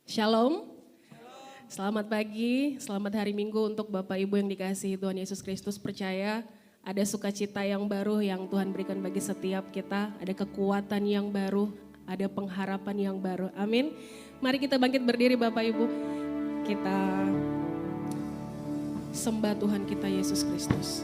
Shalom, selamat pagi, selamat hari Minggu untuk Bapak Ibu yang dikasihi Tuhan Yesus Kristus. Percaya ada sukacita yang baru yang Tuhan berikan bagi setiap kita, ada kekuatan yang baru, ada pengharapan yang baru. Amin. Mari kita bangkit berdiri Bapak Ibu, kita sembah Tuhan kita Yesus Kristus.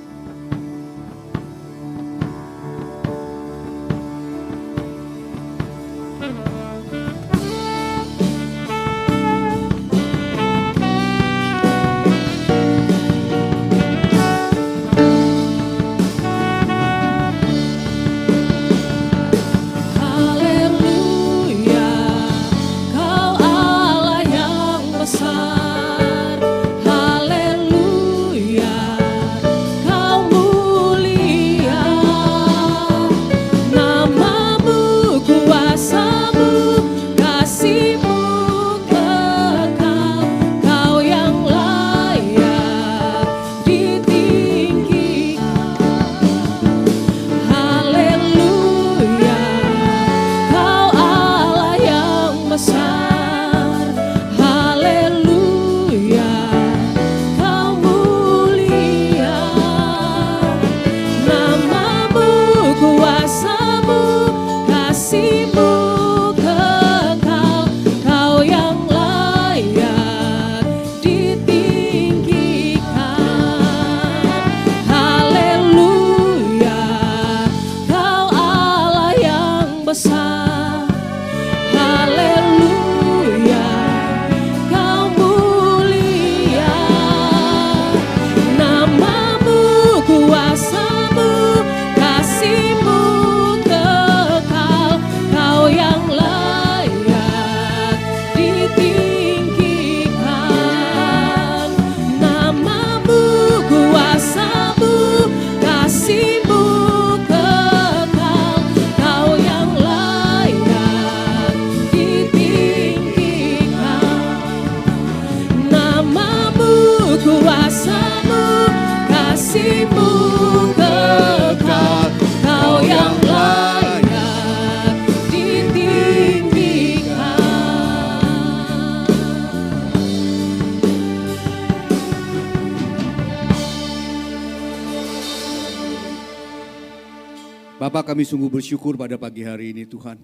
Bapak, kami sungguh bersyukur pada pagi hari ini Tuhan.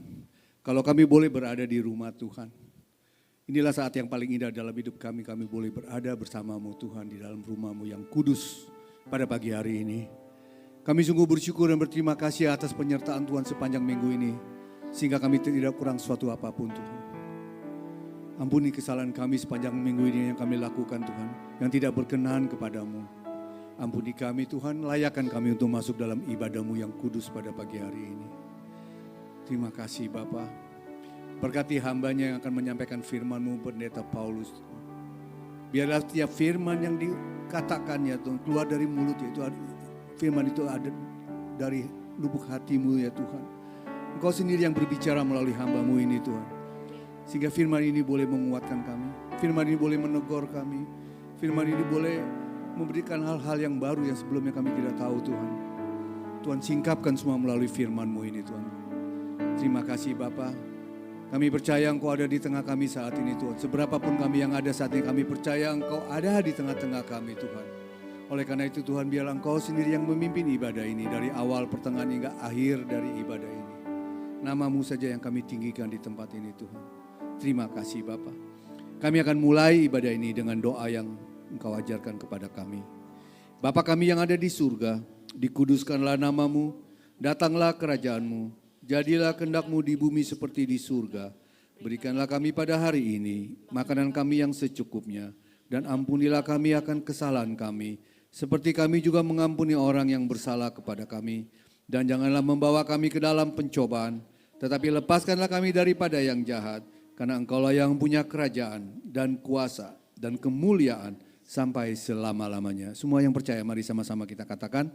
Kalau kami boleh berada di rumah Tuhan. Inilah saat yang paling indah dalam hidup kami. Kami boleh berada bersamamu Tuhan di dalam rumahmu yang kudus pada pagi hari ini. Kami sungguh bersyukur dan berterima kasih atas penyertaan Tuhan sepanjang minggu ini. Sehingga kami tidak kurang suatu apapun Tuhan. Ampuni kesalahan kami sepanjang minggu ini yang kami lakukan Tuhan. Yang tidak berkenan kepadamu. Ampuni kami Tuhan, layakkan kami untuk masuk dalam ibadah-Mu yang kudus pada pagi hari ini. Terima kasih Bapa. Berkati hamba-Nya yang akan menyampaikan firman-Mu, Pendeta Paulus. Biarlah setiap firman yang dikatakannya Tuhan, keluar dari mulut itu, firman itu ada dari lubuk hati-Mu ya Tuhan. Engkau sendiri yang berbicara melalui hamba-Mu ini Tuhan. Sehingga firman ini boleh menguatkan kami, firman ini boleh menegur kami, firman ini boleh memberikan hal-hal yang baru yang sebelumnya kami tidak tahu Tuhan. Tuhan singkapkan semua melalui firman-Mu ini Tuhan. Terima kasih Bapa. Kami percaya Engkau ada di tengah kami saat ini Tuhan. Seberapapun kami yang ada saat ini, kami percaya Engkau ada di tengah-tengah kami Tuhan. Oleh karena itu Tuhan, biarlah Engkau sendiri yang memimpin ibadah ini dari awal, pertengahan hingga akhir dari ibadah ini. Nama-Mu saja yang kami tinggikan di tempat ini Tuhan. Terima kasih Bapa. Kami akan mulai ibadah ini dengan doa yang Engkau ajarkan kepada kami. Bapa kami yang ada di surga, dikuduskanlah nama-Mu, datanglah kerajaan-Mu, jadilah kehendak-Mu di bumi seperti di surga. Berikanlah kami pada hari ini makanan kami yang secukupnya, dan ampunilah kami akan kesalahan kami, seperti kami juga mengampuni orang yang bersalah kepada kami. Dan janganlah membawa kami ke dalam pencobaan, tetapi lepaskanlah kami daripada yang jahat, karena Engkaulah yang punya kerajaan dan kuasa dan kemuliaan sampai selama-lamanya. Semua yang percaya, mari sama-sama kita katakan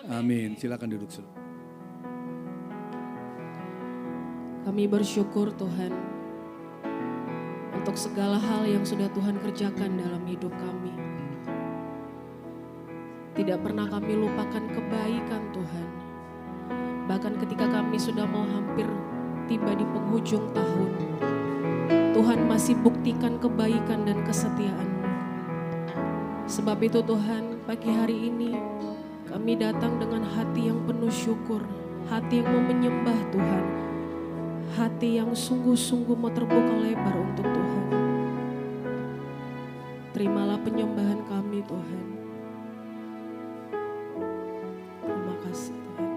amin. Silakan duduk. Kami bersyukur Tuhan untuk segala hal yang sudah Tuhan kerjakan dalam hidup kami. Tidak pernah kami lupakan kebaikan Tuhan. Bahkan ketika kami sudah mau hampir tiba di penghujung tahun, Tuhan masih buktikan kebaikan dan kesetiaan-Mu. Sebab itu Tuhan, pagi hari ini kami datang dengan hati yang penuh syukur, hati yang mau menyembah Tuhan, hati yang sungguh-sungguh mau terbuka lebar untuk Tuhan. Terimalah penyembahan kami Tuhan. Terima kasih Tuhan.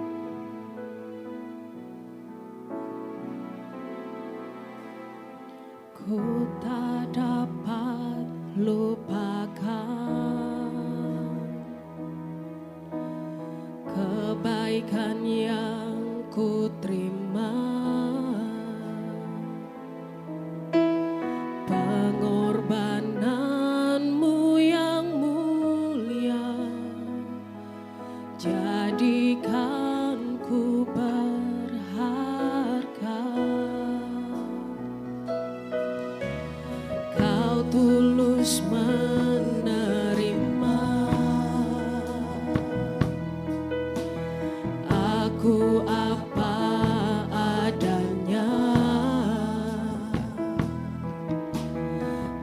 Ku tak dapat lupakan kebaikan yang ku terima, pengorbananmu yang mulia, jadikan ku berharga. Kau tulus menerima aku apa adanya,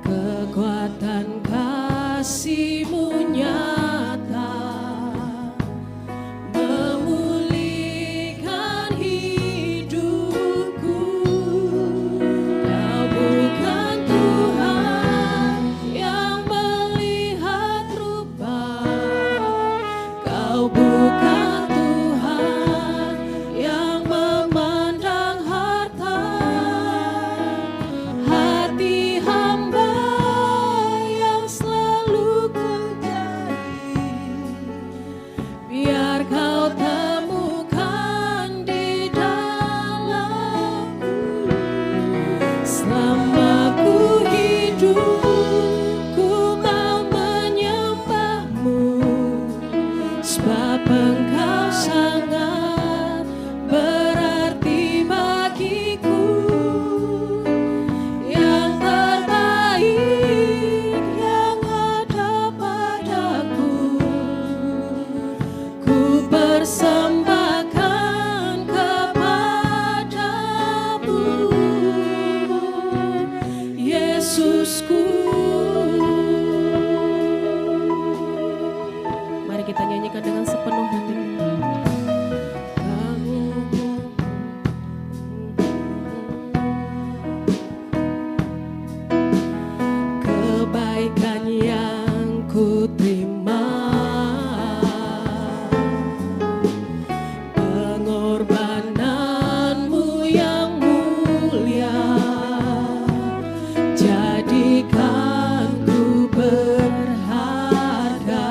kekuatan kasih-Mu nyata memulihkan hidupku. Kau bukan Tuhan yang melihat rupa, Kau bukan Tuhan yang memandang harta. Hati hamba yang selalu Kau cari, biar Kau temukan di dalamku. Selama ku hidup, ku mau menyembah-Mu, sebab Engkau sangat berarti bagiku. Yang terbaik yang ada padaku, ku persembahkan kepadamu, Yesusku. Mari kita nyanyikan dengan sepenuh hati kita. Kebaikan yang ku terima, pengorbananmu yang mulia, jadikan ku berharga.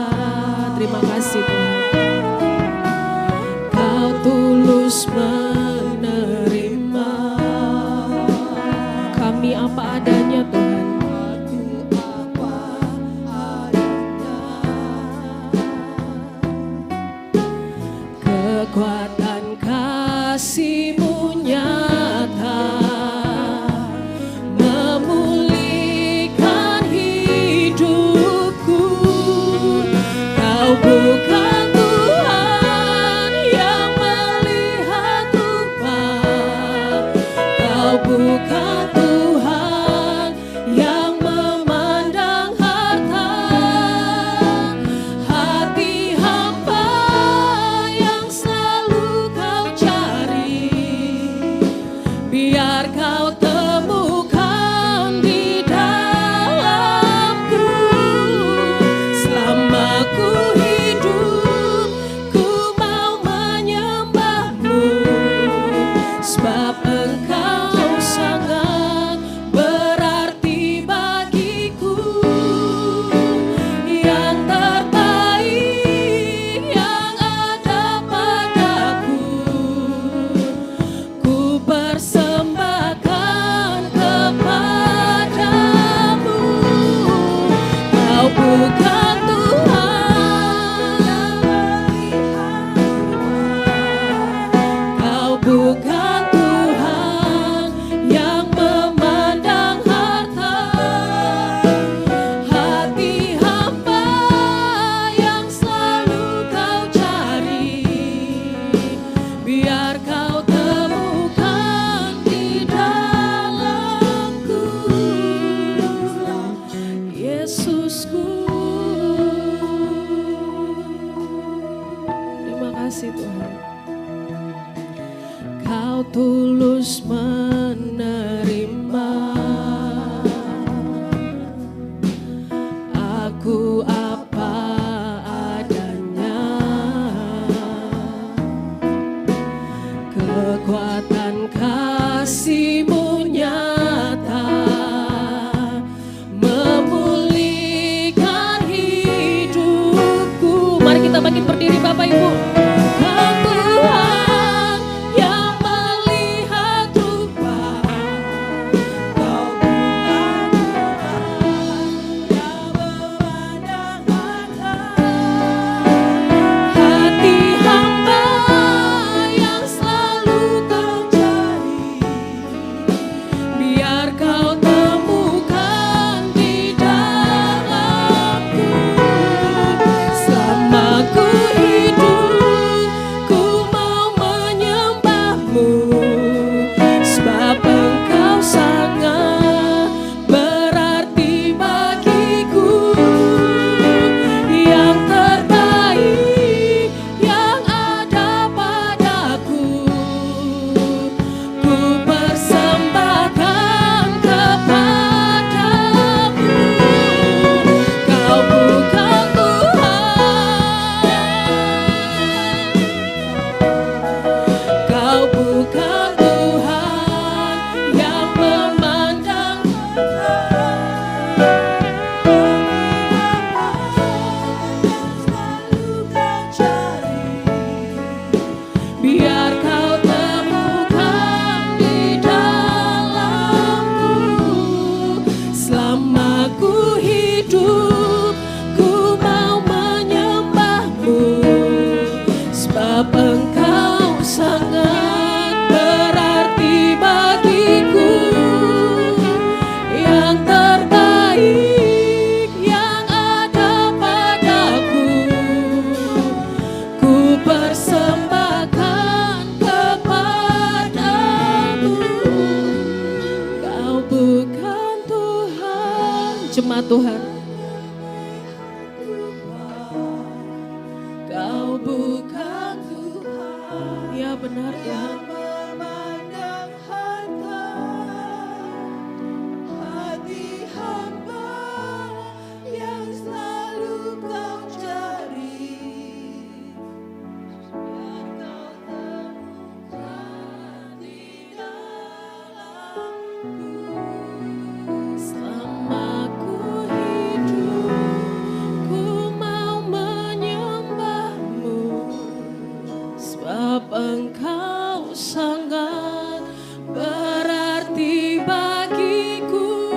Terima kasih Tuhan. Kau tulus menerima kami apa adanya Tuhan. Kekuatan kasih-Mu nyata memulihkan hidupku. Kau bukan Tuhan yang melihat rupa, Kau bukan Tuhan jemaat Tuhan. Kau bukan Tuhan, ya benar Tuhan. Memandang harta hati hamba yang selalu kau cari, biar kau temukan di dalamku. Selama ku hidup, ku mau menyembahmu, sebab Engkau sangat berarti bagiku.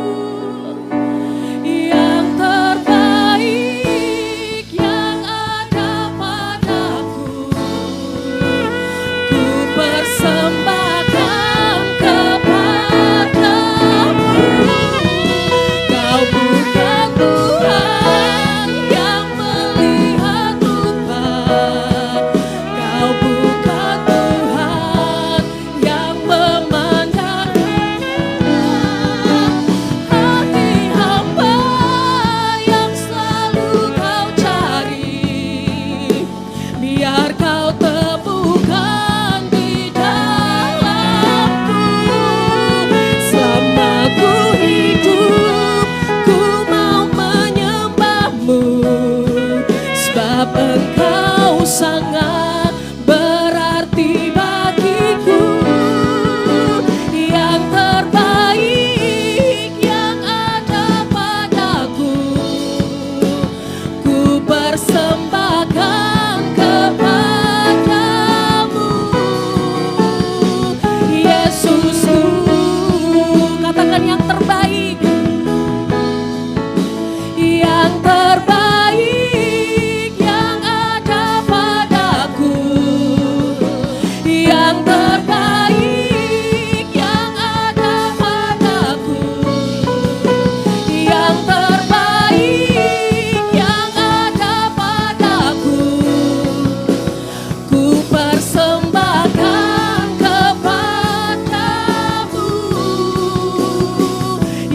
Yang terbaik yang ada padaku, ku persembahkan kepadamu. Kau bukan Tuhan yang melihat rupa, Kau bukan Tuhan yang memandang hati hamba yang selalu Kau cari, biar Kau temukan di dalamku. Selama ku hidup, ku mau menyembahmu, sebab Engkau sangat berarti bagiku. Yang terbaik yang ada padaku, ku persembahkan kepadamu. Yesusku, katakan yang terbaik. Yang terbaik yang ada padaku, yang terbaik yang ada padaku, yang terbaik yang ada padaku, ku persembahkan kepadamu.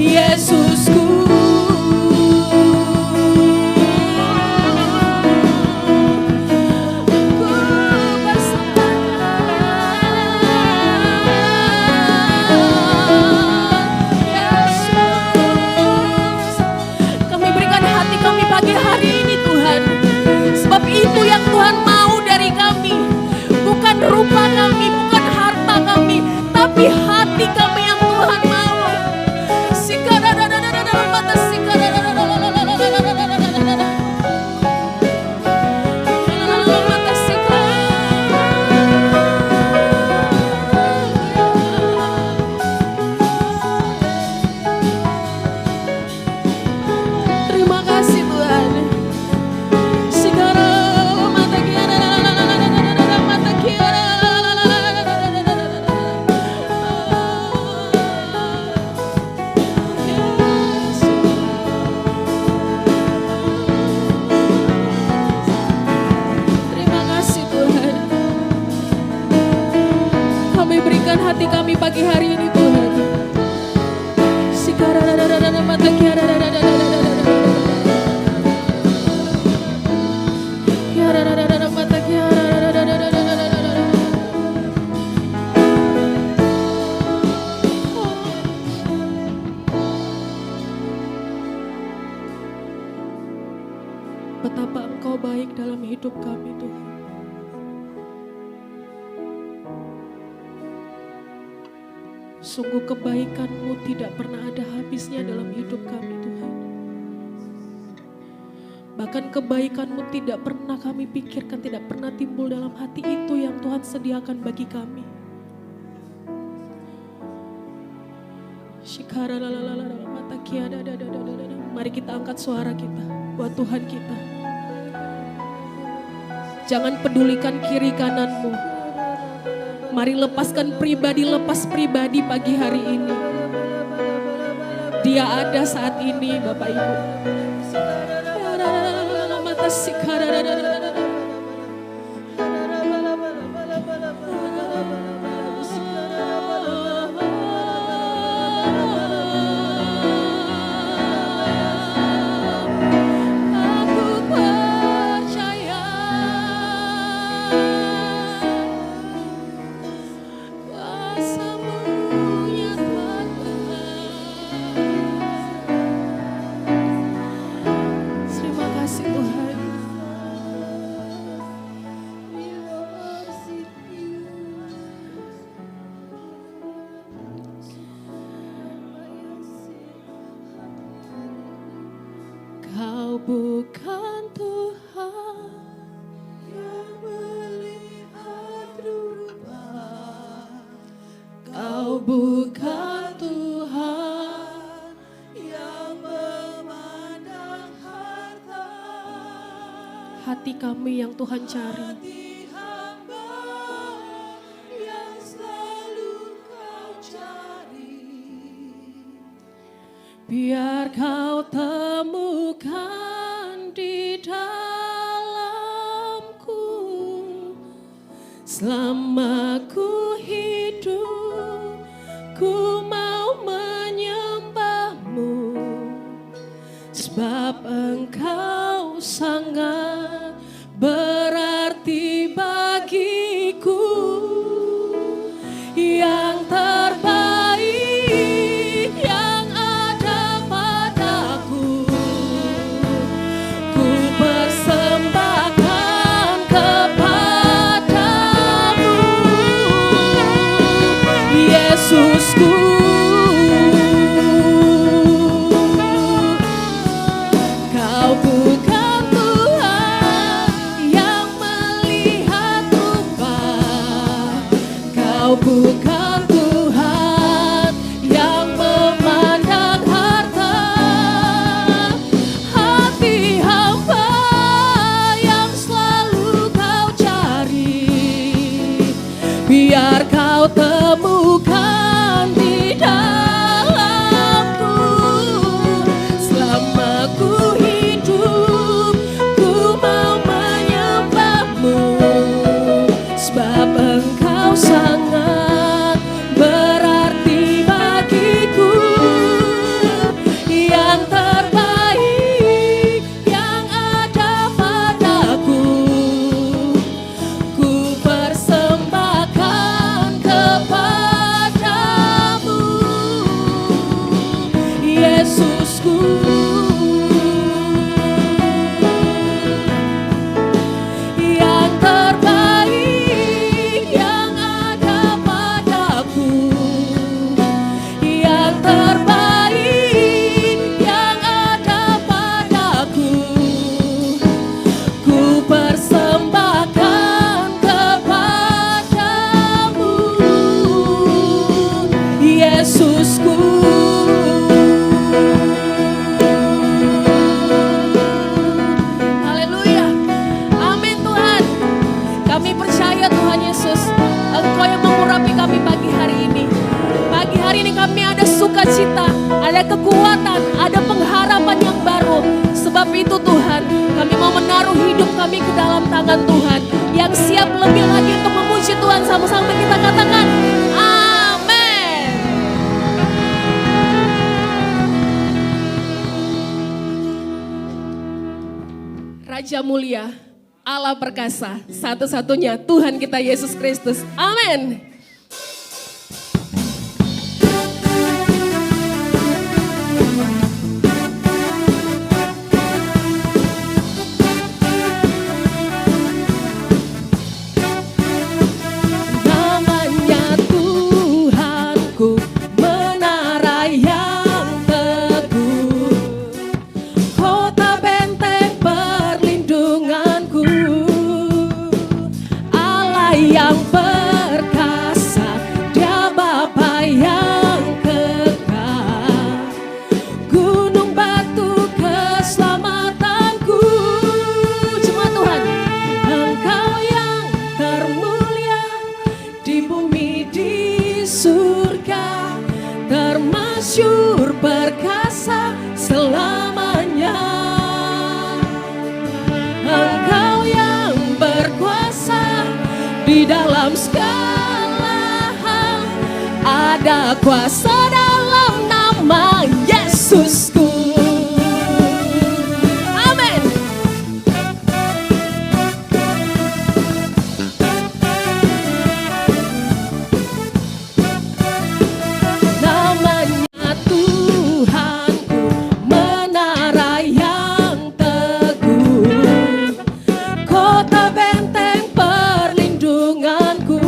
Yesusku, kami berikan hati kami pagi hari ini Tuhan, sebab itu yang Tuhan mau dari kami, bukan rupa kami, bukan harta kami, tapi hati kami yang Tuhan mau. Terima kasih Tuhan. Terima kasih Tuhan. Kami berikan hati kami pagi hari ini Tuhan. Betapa Engkau baik dalam hidup kami Tuhan. Sungguh kebaikan-Mu tidak pernah ada habisnya dalam hidup kami Tuhan. Bahkan kebaikan-Mu tidak pernah kami pikirkan, tidak pernah timbul dalam hati itu yang Tuhan sediakan bagi kami. Mari kita angkat suara kita buat Tuhan kita. Jangan pedulikan kiri kananmu. Mari lepaskan pribadi, lepas pribadi pagi hari ini. Dia ada saat ini Bapak Ibu. Kau bukan Tuhan yang melihat rupa, Kau bukan Tuhan yang memandang harta. hati kami yang Tuhan cari. Hati hamba yang selalu Kau cari. Biar Kau temukan di dalamku selama ku hidup, ku mau menyembah-Mu sebab Engkau sangat berarti bagiku. Yang terbaik yang ada padaku, ku persembahkan kepadamu, Yesusku. Kau bukan Tuhan yang melihat rupa, Kau bukan Tuhan yang memandang harta. Hati hamba yang selalu Kau cari, biar Kau temukan di dalamku selama ku hidup, ku mau menyembah-Mu sebab Engkau sangat berarti bagiku. Yang terbaik yang ada padaku, ku persembahkan kepadamu, Yesusku. Yang terbaik yang ada padaku, yang terbaik yang ada padaku, ku persembahkan kepadamu, Yesusku. Haleluya. Amin Tuhan. Kami percaya Tuhan Yesus, Engkau yang mengurapi kami pagi hari ini. Pagi hari ini kami ada sukacita, ada kekuatan, ada pengharapan yang baru. Sebab itu Tuhan, kami mau menaruh hidup kami ke dalam tangan Tuhan, yang siap lebih lagi untuk memuji Tuhan. Sama-sama kita katakan, amin. Raja mulia, Allah perkasa, satu-satunya Tuhan kita Yesus Kristus. Amin. Namanya Tuhanku, menara yang teguh, kota benteng perlindunganku, Allah yang perkasa, Dia Bapa yang kekal, gunung batu keselamatanku. Cuma Tuhan, Engkau yang termulia di bumi di surga, termasyur perkasa selamanya. Engkau yang berkuasa di dalam segala hal, ada kuasa dalam nama Yesusku. Amin. Namanya Tuhanku, menara yang teguh, kota benteng perlindunganku,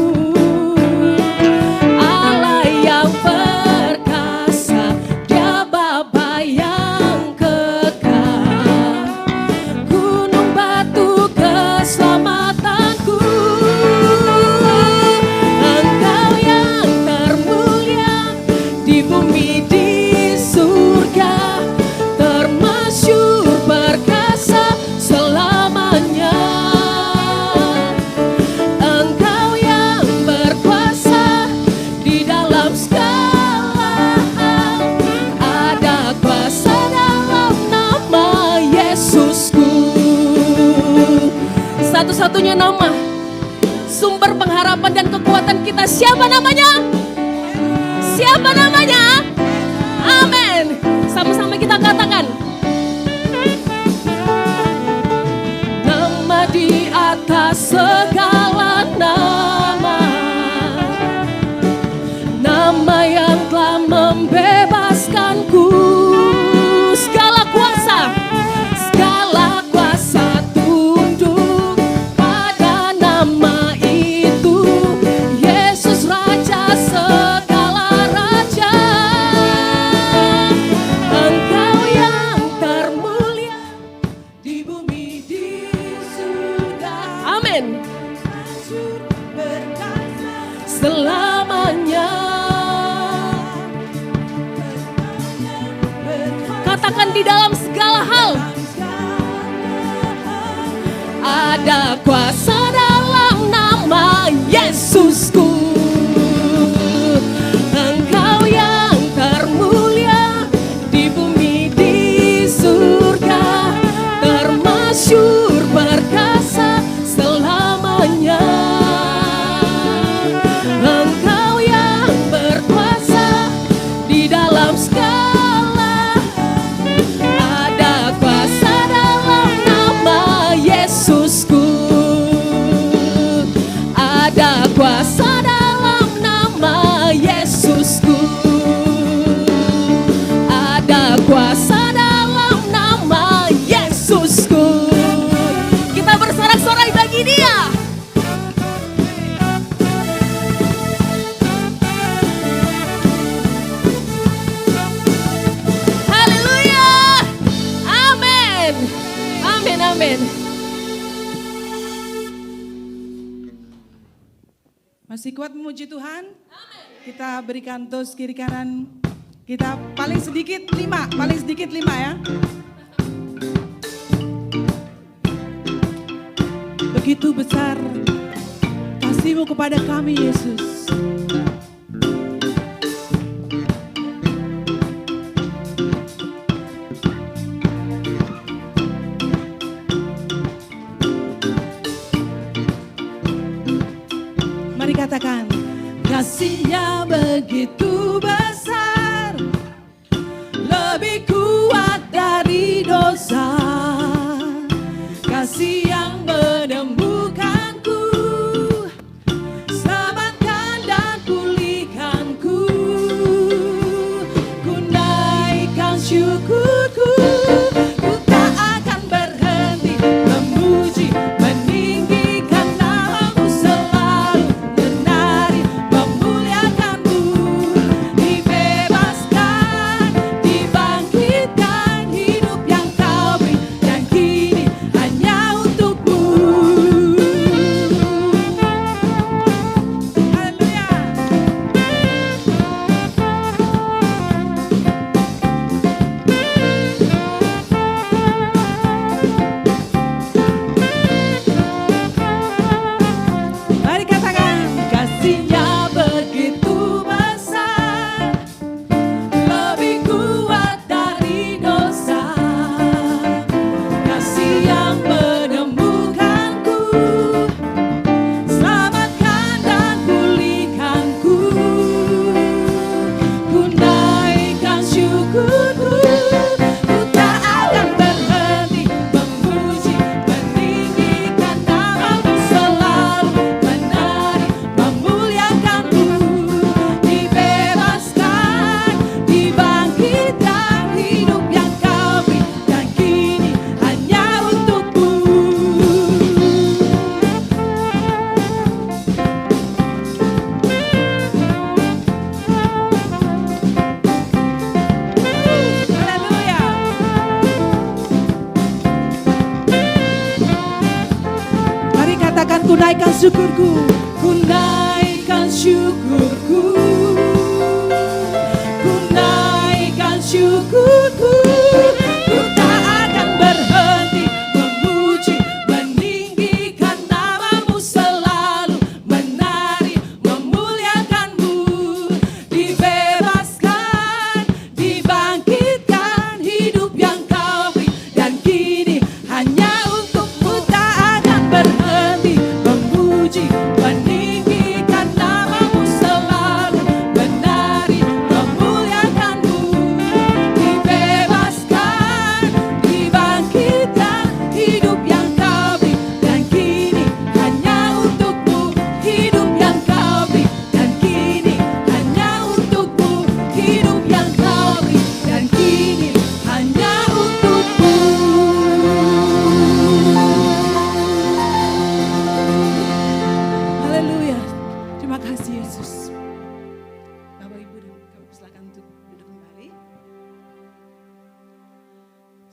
Allah yang perkasa, Dia Bapa yang satu-satunya nama, sumber pengharapan dan kekuatan kita. Siapa namanya? Siapa namanya? Amin. Sama-sama kita katakan. Nama di atas segala nama, nama yang telah membebaskanku. Segala kuasa tunduk pada nama itu. Yesus Raja segala raja, Engkau yang termulia Di bumi, di surga, Amin. hancur berkasa, Selamanya. Katakan di dalam segala hal ada kuasa dalam nama Yesusku. Engkau yang termulia di bumi, di surga, termasyur perkasa selamanya. Engkau yang berkuasa di dalam segala, ada kuasa dalam nama Yesusku. Ada kuasa dalam nama Yesusku. Ada kuasa dalam nama Yesusku. Kita bersorak-sorai bagi Dia. Haleluya. Amin. Amin, amin. Masih kuat memuji Tuhan? Kita berikan tos kiri kanan. Kita paling sedikit 5 ya. Begitu besar kasih-Mu kepada kami, Yesus. Mari katakan, kasih-Nya begitu besar, lebih kuat dari dosa. Kasih yang menemukanku, selamatkan dan pulihkanku. Ku naikkan syukurku, ku tak akan berhenti memuji, meninggikan nama-Mu selalu, menari, memuliakan-Mu. Dibebaskan, dibangkitkan, hidup yang Kau beri, dan kini hanya untuk-Mu. Haleluya. Mari katakan, kasih-Nya begitu besar, lebih kuat dari dosa. Kasih yang menemukanku, selamatkan dan pulihkanku. Ku naikkan syukurku, ku tak akan berhenti memuji, meninggikan nama-Mu selalu, menari, memuliakan-Mu. Dibebaskan, dibangkitkan, hidup yang Kau beri, dan kini hanya untuk-Mu. Haleluya. Mari katakan, ku naikkan syukurku, ku naikkan syukurku, ku naikkan syukurku, ku tak akan berhenti memuji, meninggikan nama-Mu selalu, menari, memuliakan-Mu. Dibebaskan, dibangkitkan, hidup yang Kau beri, dan kini hanya untuk-Mu tak akan berhenti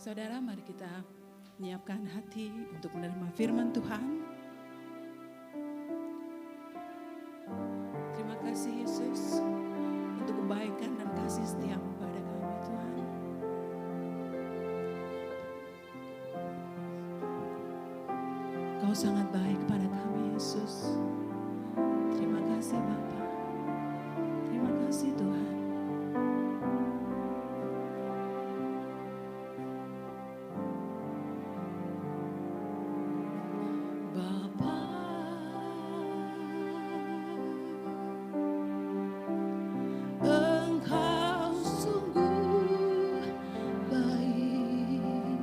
Saudara, mari kita menyiapkan hati untuk menerima firman Tuhan. Terima kasih Yesus untuk kebaikan dan kasih setiamu pada kami Tuhan. Kau sangat baik pada kami Yesus. Terima kasih Bapa. Terima kasih Tuhan. Engkau sungguh baik,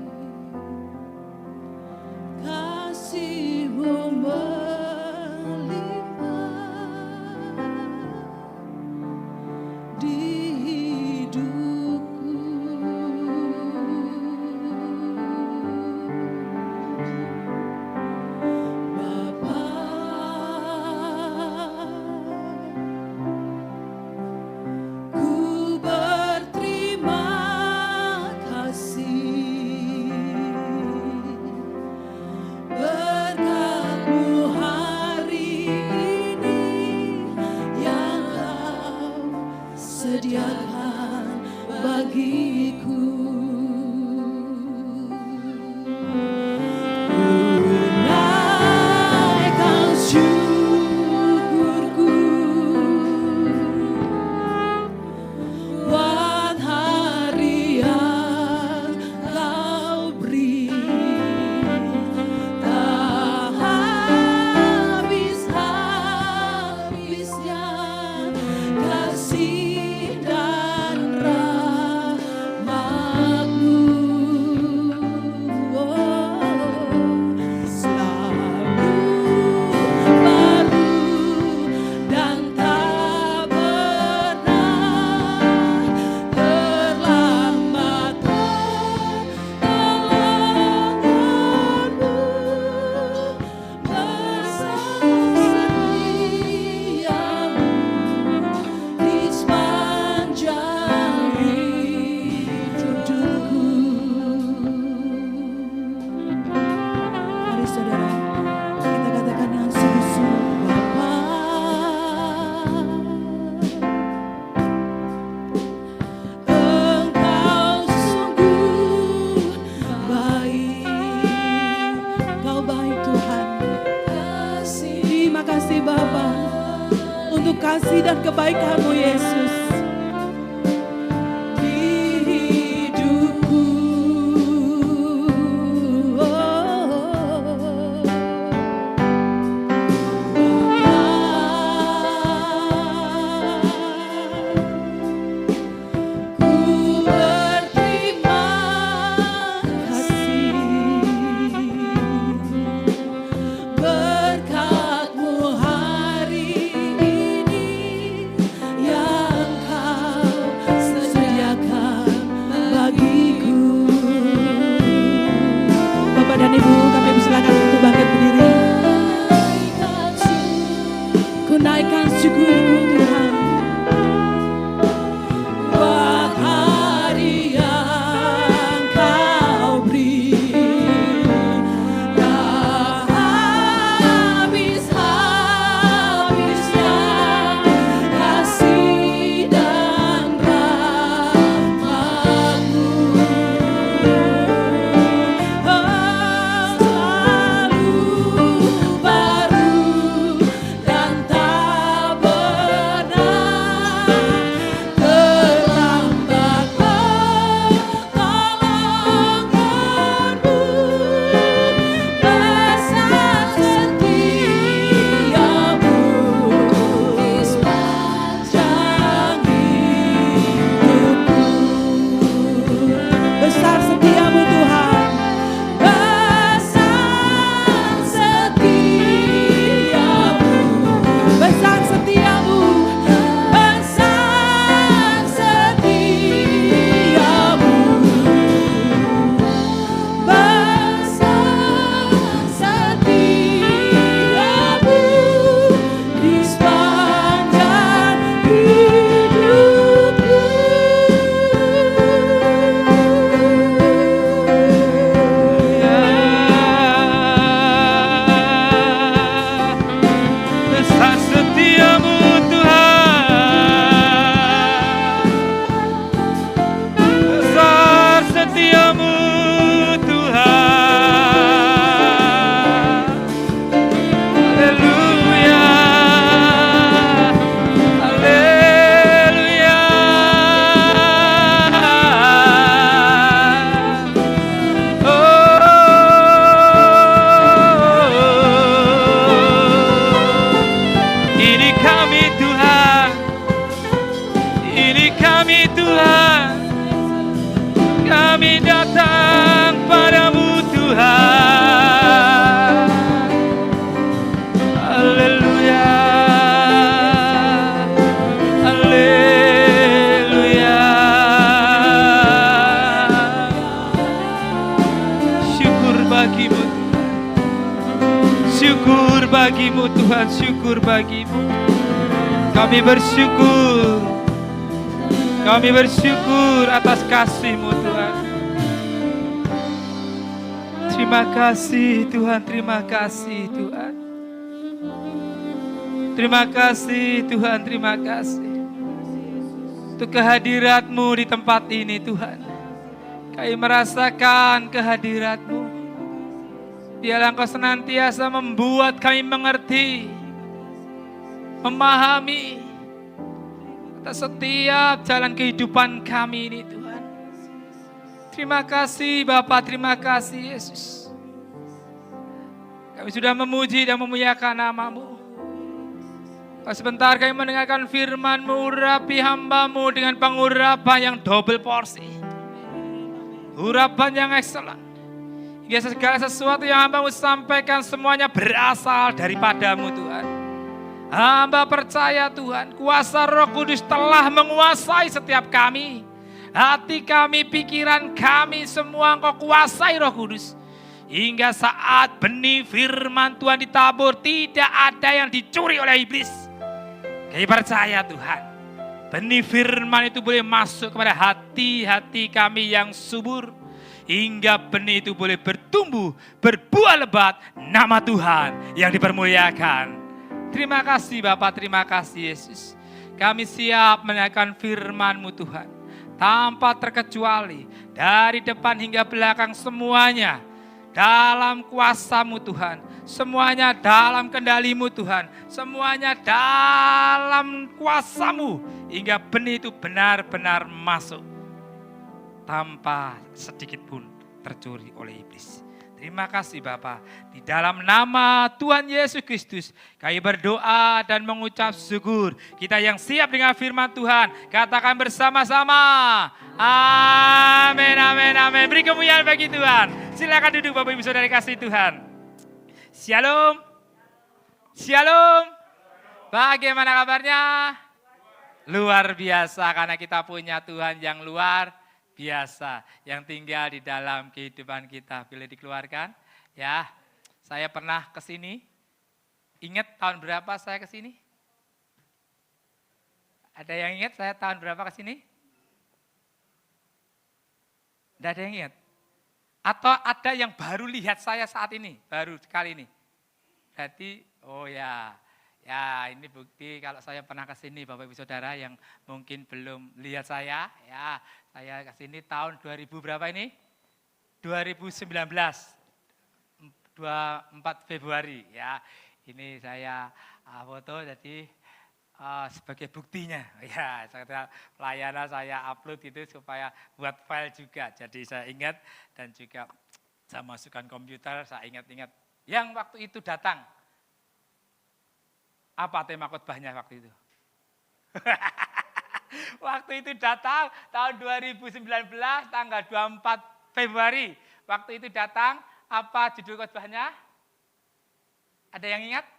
kasih-Mu melimpah di hidupku. Bapa, ku berterima kasih berkat-Mu hari ini yang Kau sediakan bagiku. Naikkan syukurku buat hari yang Kau beri, tak habis-habisnya kasih dan rahmat-Mu. Selalu baru dan tak pernah terlambat pertolongan-Mu bersama setiamu di sepanjang hidupku. Mari saudara, kita katakan dengan sungguh-sungguh, Bapa, Engkau sungguh baik. Kau baik Tuhan. Terima kasih Bapa untuk kasih dan kebaikan-Mu Yesus di hidupku. Ku berterima kasih berkat-Mu hari ini yang kami datang padamu Tuhan. Haleluya, haleluya. Syukur bagimu Tuhan, syukur bagimu Tuhan, syukur bagimu. Kami bersyukur, kami bersyukur atas kasih-Mu Tuhan. Terima kasih Tuhan, terima kasih Tuhan. Terima kasih Tuhan, terima kasih. Untuk kehadirat-Mu di tempat ini Tuhan. Kami merasakan kehadirat-Mu. Biarlah Engkau senantiasa membuat kami mengerti, memahami atas setiap jalan kehidupan kami ini Tuhan. Terima kasih Bapa, terima kasih Yesus. Kami sudah memuji dan memuliakan nama-Mu. Sebentar kami mendengarkan firman-Mu, urapi hamba-Mu dengan pengurapan yang double porsi. Urapan yang excellent. Hingga segala sesuatu yang hamba-Mu sampaikan semuanya berasal daripada-Mu Tuhan. Hamba percaya Tuhan, kuasa Roh Kudus telah menguasai setiap kami. Hati kami, pikiran kami, semua Engkau kuasai Roh Kudus. Hingga saat benih firman Tuhan ditabur, tidak ada yang dicuri oleh iblis. Kami percaya Tuhan, benih firman itu boleh masuk kepada hati-hati kami yang subur. Hingga benih itu boleh bertumbuh, berbuah lebat, nama Tuhan yang dipermuliakan. Terima kasih Bapak, terima kasih Yesus. Kami siap mendengarkan firman-Mu Tuhan. Tanpa terkecuali, dari depan hingga belakang semuanya dalam kuasa-Mu Tuhan. Semuanya dalam kendali-Mu Tuhan. Semuanya dalam kuasa-Mu. Hingga benih itu benar-benar masuk. Tanpa sedikit pun tercuri oleh iblis. Terima kasih Bapa. Di dalam nama Tuhan Yesus Kristus kami berdoa dan mengucap syukur. Kita yang siap dengan firman Tuhan katakan bersama-sama. Amin, amin, amin. Beri kemuliaan bagi Tuhan. Silakan duduk Bapak Ibu Saudara kasih Tuhan. Shalom. Shalom. Bagaimana kabarnya? Luar biasa karena kita punya Tuhan yang luar biasa yang tinggal di dalam kehidupan kita. Boleh dikeluarkan? Ya, saya pernah ke sini. Ingat tahun berapa saya ke sini? Ada yang ingat saya tahun berapa ke sini? Tidak ada yang ingat? Atau ada yang baru lihat saya saat ini? Baru kali ini? Berarti, oh ya. Ya, ini bukti kalau saya pernah ke sini Bapak Ibu Saudara yang mungkin belum lihat saya. Ya, saya ke sini tahun 2000 berapa ini? 2019. 24 Februari ya. Ini saya foto jadi sebagai buktinya. Ya, pelayanan saya upload itu supaya buat file juga. Jadi saya ingat dan juga saya masukkan komputer, saya ingat-ingat yang waktu itu datang. Apa tema khotbahnya waktu itu? Waktu itu datang tahun 2019 tanggal 24 Februari. Waktu itu datang apa judul khotbahnya? Ada yang ingat?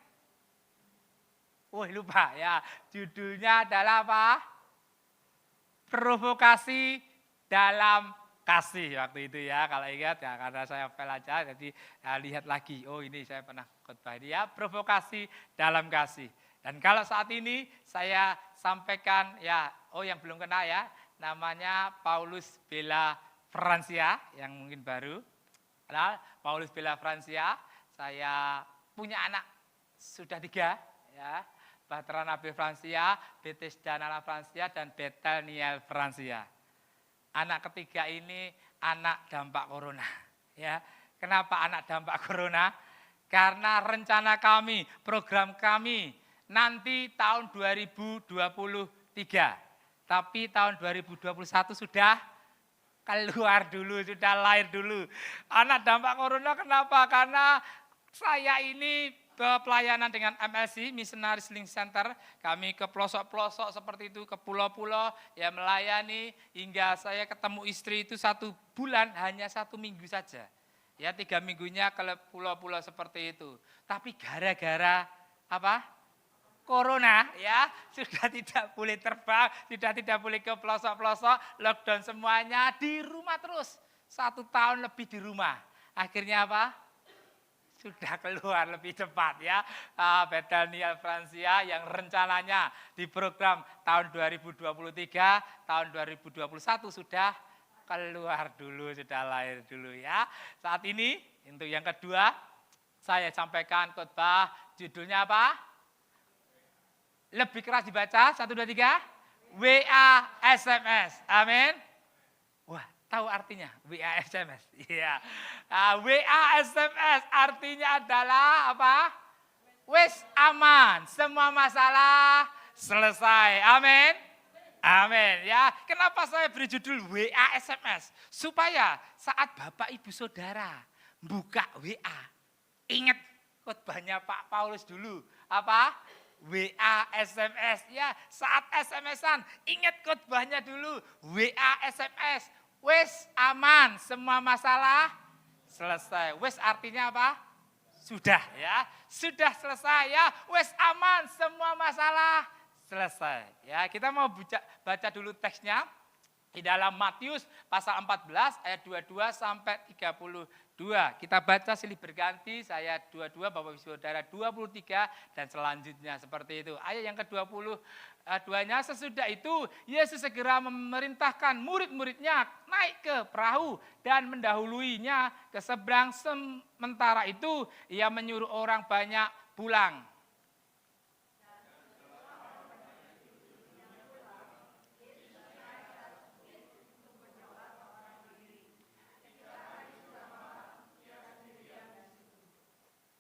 Lupa ya. Judulnya adalah apa? Provokasi dalam kasih waktu itu ya. Kalau ingat ya karena saya file aja jadi ya, lihat lagi. Oh ini saya pernah khotbah ini ya, provokasi dalam kasih. Dan kalau saat ini saya sampaikan ya, yang belum kenal ya, namanya Paulus Bella Francia yang mungkin baru. Kenal Paulus Bella Francia, saya punya anak sudah 3 ya. Bahtera Nabil Francia, Bethesda Nala Francia dan Bethel Niel Francia. Anak ketiga ini anak dampak corona ya. Kenapa anak dampak corona? Karena rencana kami, program kami nanti tahun 2023. Tapi tahun 2021 sudah keluar dulu, sudah lahir dulu. Anak dampak corona kenapa? Karena saya ini pelayanan dengan MLC, Missionaries Link Center. Kami ke pelosok-pelosok seperti itu, ke pulau-pulau, ya melayani hingga saya ketemu istri itu 1 bulan hanya 1 minggu saja. Ya 3 minggunya ke pulau-pulau seperti itu. Tapi gara-gara apa? Corona ya, sudah tidak boleh terbang, sudah tidak boleh ke pelosok-pelosok, lockdown semuanya, di rumah terus. 1 tahun lebih di rumah. Akhirnya apa? Sudah keluar lebih cepat ya. Bethania Francia yang rencananya di program tahun 2023, tahun 2021 sudah keluar dulu, sudah lahir dulu ya. Saat ini untuk yang kedua, saya sampaikan khotbah judulnya apa? Lebih keras dibaca, 1, 2, 3. WA SMS. Amin. Wah, tahu artinya WA SMS? Iya. WA SMS artinya adalah apa? Wes aman, semua masalah selesai. Amin. Amin ya. Kenapa saya beri judul WA SMS? Supaya saat Bapak Ibu Saudara buka WA, ingat khotbahnya Pak Paulus dulu. Apa? WA SMS ya, saat SMS-an ingat khotbahnya dulu. WA SMS, wes aman, semua masalah selesai. Wes artinya apa? Sudah ya, sudah selesai ya. Wes aman, semua masalah selesai. Ya, kita mau baca dulu teksnya di dalam Matius pasal 14 ayat 22 sampai 32. Kita baca silih berganti, saya 22, Bapak Ibu Saudara 23 dan selanjutnya seperti itu. Ayat yang ke-22-nya, sesudah itu Yesus segera memerintahkan murid-muridnya naik ke perahu dan mendahuluinya ke seberang. Sementara itu ia menyuruh orang banyak pulang.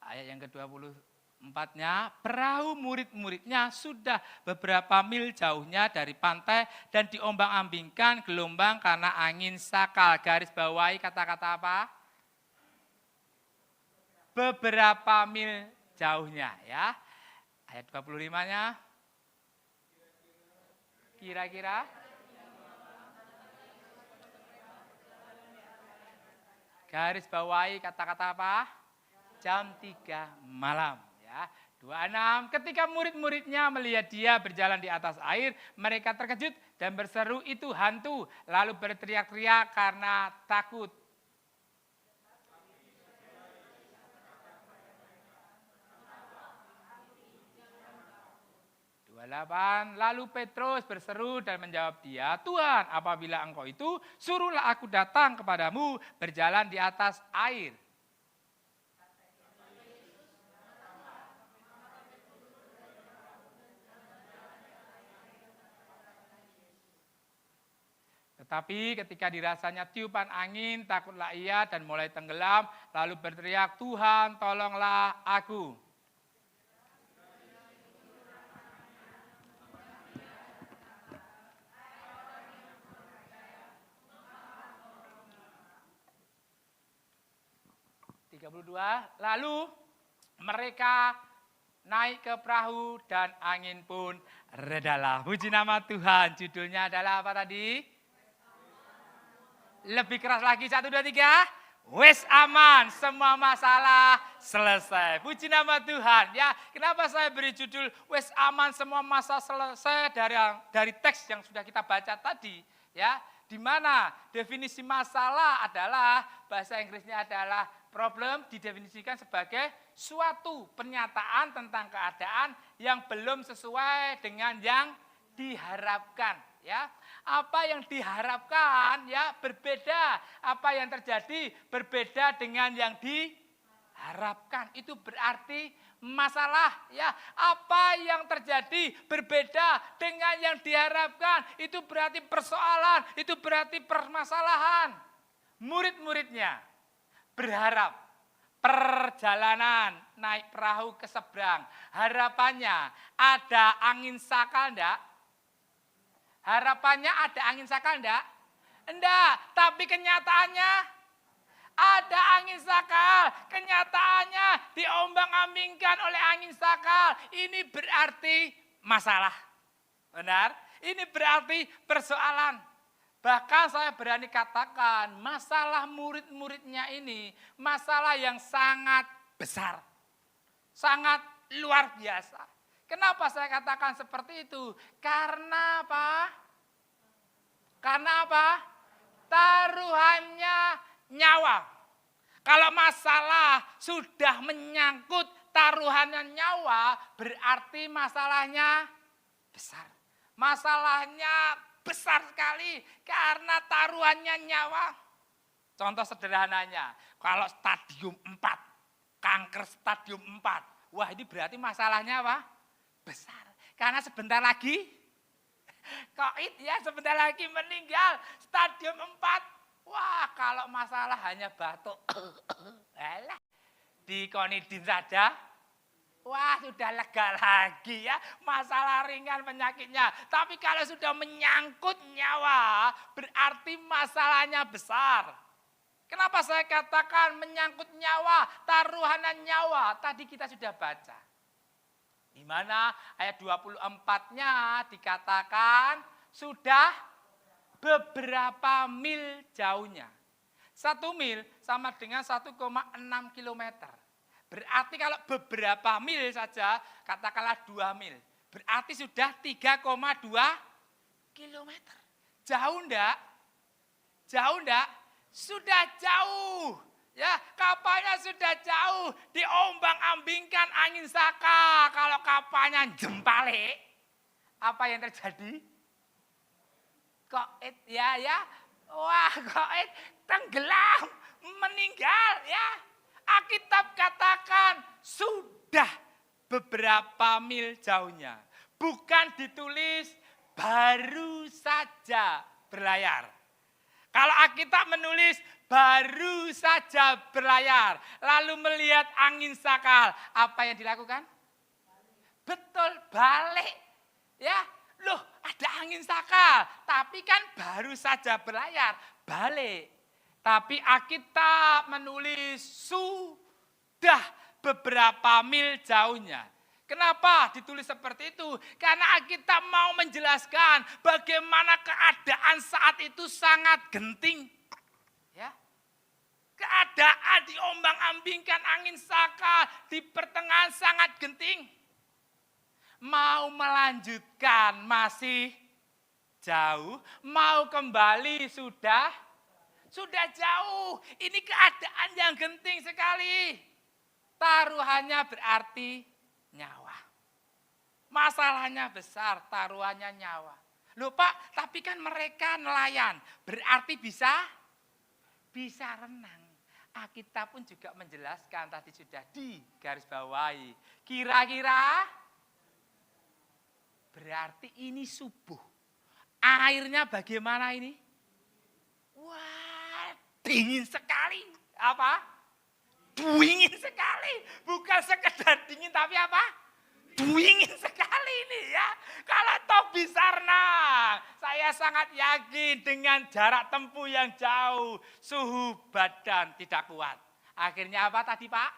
Ayat yang ke-24-nya, perahu murid-muridnya sudah beberapa mil jauhnya dari pantai dan diombang-ambingkan gelombang karena angin sakal. Garis bawahi kata-kata apa? Beberapa mil jauhnya ya. Ayat 25-nya, kira-kira garis bawahi kata-kata apa? Jam 3 malam ya. 26, ketika murid-muridnya melihat dia berjalan di atas air, mereka terkejut dan berseru itu hantu, lalu berteriak-teriak karena takut. 28, lalu Petrus berseru dan menjawab dia, Tuhan, apabila engkau itu, suruhlah aku datang kepadamu berjalan di atas air. Tetapi ketika dirasanya tiupan angin, takutlah ia dan mulai tenggelam, lalu berteriak, Tuhan tolonglah aku. Lalu mereka naik ke perahu dan angin pun redalah. Puji nama Tuhan, judulnya adalah apa tadi? Lebih keras lagi, 1, 2, 3. Wes aman, semua masalah selesai. Puji nama Tuhan. Ya, kenapa saya beri judul Wes aman, semua masalah selesai dari teks yang sudah kita baca tadi. Ya, di mana definisi masalah adalah, bahasa Inggrisnya adalah problem, didefinisikan sebagai suatu pernyataan tentang keadaan yang belum sesuai dengan yang diharapkan. Ya, apa yang diharapkan ya berbeda, apa yang terjadi berbeda dengan yang diharapkan. Itu berarti masalah ya. Apa yang terjadi berbeda dengan yang diharapkan, itu berarti persoalan, itu berarti permasalahan. Murid-muridnya berharap perjalanan naik perahu ke seberang. Harapannya ada angin sakal enggak? Harapannya ada angin sakal enggak? Enggak, tapi kenyataannya Ada angin sakal. Kenyataannya diombang-ambingkan oleh angin sakal. Ini berarti masalah. Benar? Ini berarti persoalan. Bahkan saya berani katakan masalah murid-muridnya ini masalah yang sangat besar. Sangat luar biasa. Kenapa saya katakan seperti itu? Karena apa? Karena apa? Taruhannya nyawa. Kalau masalah sudah menyangkut taruhannya nyawa, berarti masalahnya besar. Masalahnya besar sekali karena taruhannya nyawa. Contoh sederhananya, kalau stadium 4, kanker stadium 4, wah ini berarti masalahnya apa? Besar. Karena sebentar lagi, COVID ya sebentar lagi meninggal, stadium 4. Wah kalau masalah hanya batuk, dikonidin saja, wah sudah lega lagi ya, masalah ringan penyakitnya. Tapi kalau sudah menyangkut nyawa, berarti masalahnya besar. Kenapa saya katakan menyangkut nyawa, taruhanan nyawa? Tadi kita sudah baca. Di mana ayat 24-nya dikatakan sudah beberapa mil jauhnya. 1 mil sama dengan 1,6 kilometer. Berarti kalau beberapa mil saja, katakanlah 2 mil. Berarti sudah 3,2 kilometer. Jauh enggak? Jauh enggak? Sudah jauh. Ya, kapalnya sudah jauh. Diombang-ambingkan angin saka. Kalau kapalnya jempale, apa yang terjadi? COVID ya. Wah, COVID tenggelam, meninggal ya. Alkitab katakan sudah beberapa mil jauhnya. Bukan ditulis baru saja berlayar. Kalau Alkitab menulis baru saja berlayar, lalu melihat angin sakal, apa yang dilakukan? Betul, balik. Ya, loh ada angin sakal, tapi kan baru saja berlayar, balik. Tapi Alkitab menulis sudah beberapa mil jauhnya. Kenapa ditulis seperti itu? Karena Alkitab mau menjelaskan bagaimana keadaan saat itu sangat genting. Ya. Keadaan diombang-ambingkan angin sakal di pertengahan sangat genting. Mau melanjutkan masih jauh, mau kembali sudah jauh. Ini keadaan yang genting sekali. Taruhannya berarti nyawa. Masalahnya besar, taruhannya nyawa. Loh Pak, tapi kan mereka nelayan, berarti bisa renang. Alkitab pun juga menjelaskan, tadi sudah digarisbawahi. Kira-kira berarti ini subuh. Airnya bagaimana ini? Wah, dingin sekali. Apa? Dingin sekali. Bukan sekedar dingin tapi apa? Dingin sekali ini ya. Kalau toh bisa renang, saya sangat yakin dengan jarak tempuh yang jauh, suhu badan tidak kuat. Akhirnya apa tadi Pak?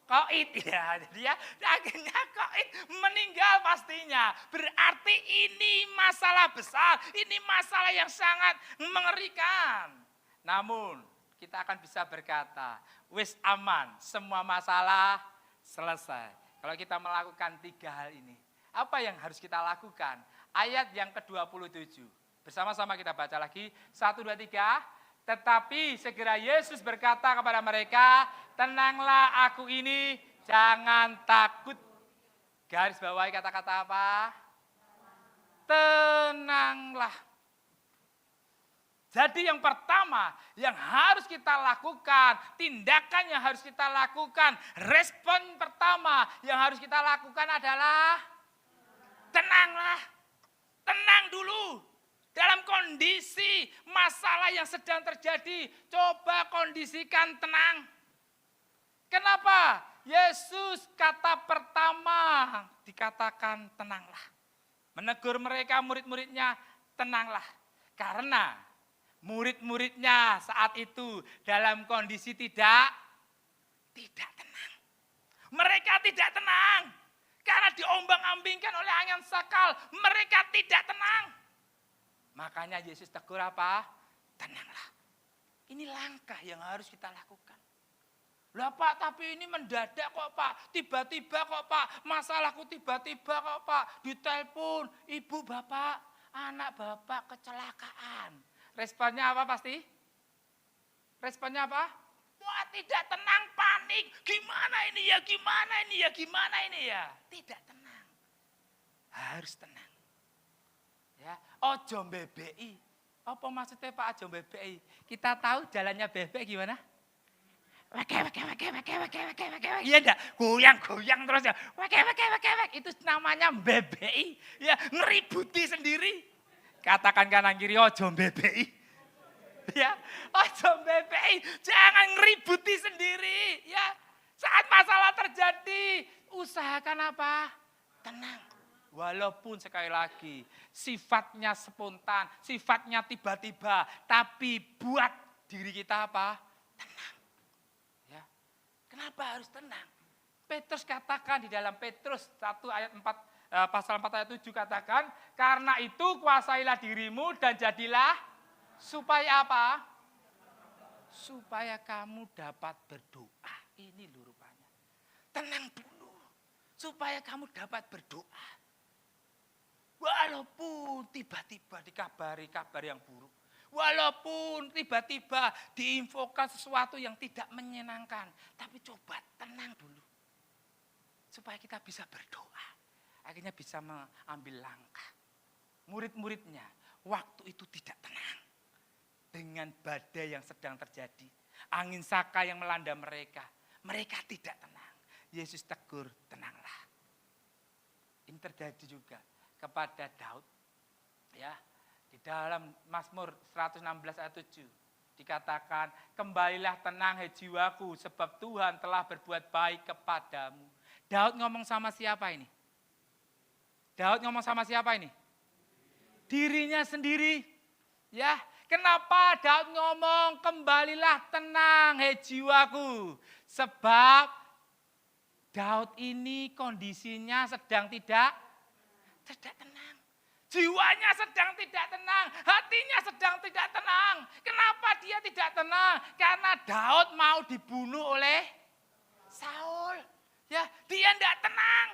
COVID ya. Jadi ya, akhirnya COVID meninggal pastinya. Berarti ini masalah besar, ini masalah yang sangat mengerikan. Namun kita akan bisa berkata, wis aman, semua masalah selesai. Kalau kita melakukan 3 hal ini, apa yang harus kita lakukan? Ayat yang ke-27, bersama-sama kita baca lagi, 1, 2, 3. Tetapi segera Yesus berkata kepada mereka, tenanglah aku ini, jangan takut. Garis bawahi kata-kata apa? Tenanglah. Jadi yang pertama yang harus kita lakukan, tindakan yang harus kita lakukan, respon pertama yang harus kita lakukan adalah tenanglah. Tenang dulu. Dalam kondisi masalah yang sedang terjadi, coba kondisikan tenang. Kenapa? Yesus kata pertama dikatakan tenanglah. Menegur mereka murid-muridnya, tenanglah. Karena Murid-muridnya saat itu dalam kondisi tidak tenang. Mereka tidak tenang. Karena diombang-ambingkan oleh angin sakal. Mereka tidak tenang. Makanya Yesus tegur apa? Tenanglah. Ini langkah yang harus kita lakukan. Lah Pak, tapi ini mendadak kok Pak. Tiba-tiba kok Pak. Masalahku tiba-tiba kok Pak. Ditelepon, ibu bapak, anak bapak kecelakaan. Responnya apa pasti? Responnya apa? Wah tidak tenang, panik. Gimana ini ya, gimana ini ya, gimana ini ya. Tidak tenang. Harus tenang. Ya, ojo bebeki. Apa maksudnya Pak ojo bebeki? Kita tahu jalannya bebek gimana? Wek. Iya enggak? Goyang terus ya. Wek. Itu namanya bebeki. Ya, ngeributi sendiri. Katakan kanan kiri ojo bebeki. Ya, ojo bebeki. Jangan ngeributi sendiri. Ya, saat masalah terjadi, usahakan apa? Tenang. Walaupun sekali lagi sifatnya spontan, sifatnya tiba-tiba, tapi buat diri kita apa? Tenang. Ya. Kenapa harus tenang? Petrus katakan di dalam Petrus 1 ayat 4 pasal 4 ayat 7 katakan, karena itu kuasailah dirimu dan jadilah supaya apa? Supaya kamu dapat berdoa. Ini loh rupanya. Tenang dulu. Supaya kamu dapat berdoa. Walaupun tiba-tiba dikabari kabar yang buruk. Walaupun tiba-tiba diinfokan sesuatu yang tidak menyenangkan. Tapi coba tenang dulu. Supaya kita bisa berdoa. Akhirnya bisa mengambil langkah. Murid-muridnya waktu itu tidak tenang. Dengan badai yang sedang terjadi. Angin saka yang melanda mereka. Mereka tidak tenang. Yesus tegur, tenanglah. Ini terjadi juga kepada Daud. Ya, di dalam Mazmur 116 ayat 7 dikatakan, kembalilah tenang hai jiwaku sebab Tuhan telah berbuat baik kepadamu. Daud ngomong sama siapa ini? Daud ngomong sama siapa ini? Dirinya sendiri. Ya, kenapa Daud ngomong kembalilah tenang hai jiwaku? Sebab Daud ini kondisinya sedang tidak tenang. Jiwanya sedang tidak tenang, hatinya sedang tidak tenang. Kenapa dia tidak tenang? Karena Daud mau dibunuh oleh Saul. Ya, dia tidak tenang.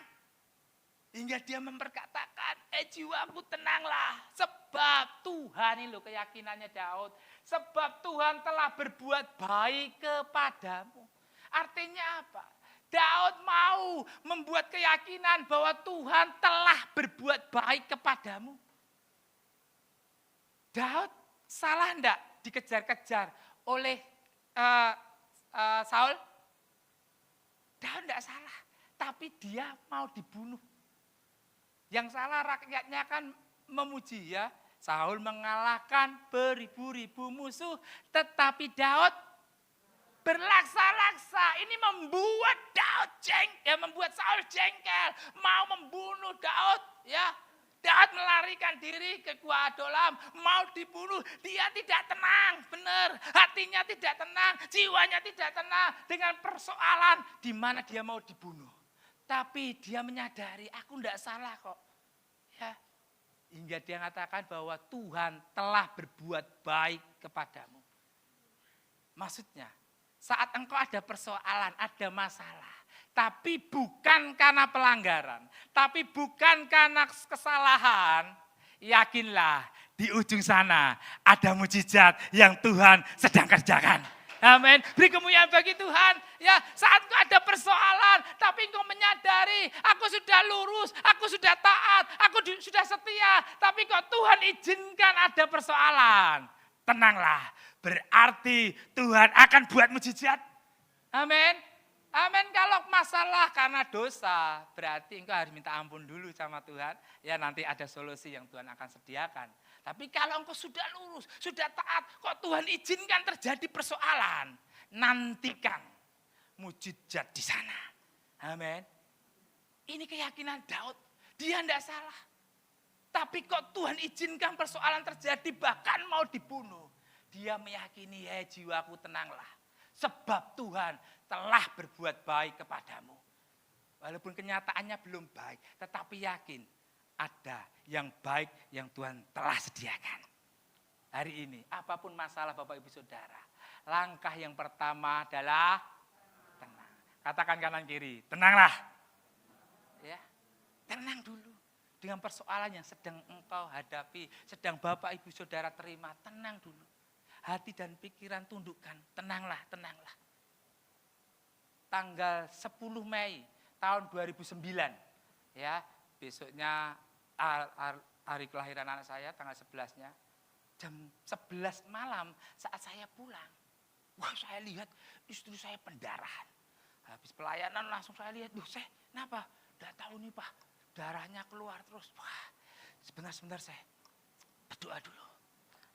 Hingga dia memperkatakan, jiwaku tenanglah. Sebab Tuhan, ini loh keyakinannya Daud. Sebab Tuhan telah berbuat baik kepadamu. Artinya apa? Daud mau membuat keyakinan bahwa Tuhan telah berbuat baik kepadamu. Daud salah enggak dikejar-kejar oleh Saul? Daud enggak salah, tapi dia mau dibunuh. Yang salah rakyatnya kan memuji ya. Saul mengalahkan beribu-ribu musuh, tetapi Daud berlaksa-laksa. Ini membuat Daud membuat Saul jengkel, mau membunuh Daud. Ya, Daud melarikan diri ke Gua Adolam, mau dibunuh. Dia tidak tenang, benar. Hatinya tidak tenang, jiwanya tidak tenang dengan persoalan di mana dia mau dibunuh. Tapi dia menyadari, aku tidak salah kok. Ya, hingga dia mengatakan bahwa Tuhan telah berbuat baik kepadamu. Maksudnya, saat engkau ada persoalan, ada masalah. Tapi bukan karena pelanggaran. Tapi bukan karena kesalahan. Yakinlah di ujung sana ada mujizat yang Tuhan sedang kerjakan. Amin. Beri kemuliaan bagi Tuhan. Ya, saat engkau ada persoalan, tapi engkau menyadari, aku sudah lurus, aku sudah taat, aku sudah setia, tapi kok Tuhan izinkan ada persoalan. Tenanglah, berarti Tuhan akan buat mujizat. Amin. Amin. Kalau masalah karena dosa, berarti engkau harus minta ampun dulu sama Tuhan. Ya, nanti ada solusi yang Tuhan akan sediakan. Tapi kalau engkau sudah lurus, sudah taat, kok Tuhan izinkan terjadi persoalan, nantikan mujizat di sana. Amin. Ini keyakinan Daud, dia tidak salah. Tapi kok Tuhan izinkan persoalan terjadi, bahkan mau dibunuh. dia meyakini, "Hei jiwaku, tenanglah. Sebab Tuhan telah berbuat baik kepadamu." Walaupun kenyataannya belum baik, tetapi yakin ada yang baik yang Tuhan telah sediakan. Hari ini, apapun masalah Bapak Ibu Saudara, langkah yang pertama adalah tenang. Katakan kanan kiri, tenanglah. Ya, tenang dulu. Dengan persoalan yang sedang engkau hadapi, sedang Bapak Ibu Saudara terima, tenang dulu. Hati dan pikiran tundukkan, tenanglah, tenanglah. Tanggal 10 Mei tahun 2009, ya, besoknya hari kelahiran anak saya, tanggal 11-nya, jam 11 malam saat saya pulang. Wah, saya lihat istri saya pendarahan. Habis pelayanan langsung saya lihat, saya kenapa? Udah tahu nih Pak, darahnya keluar terus. Wah, sebentar saya berdoa dulu.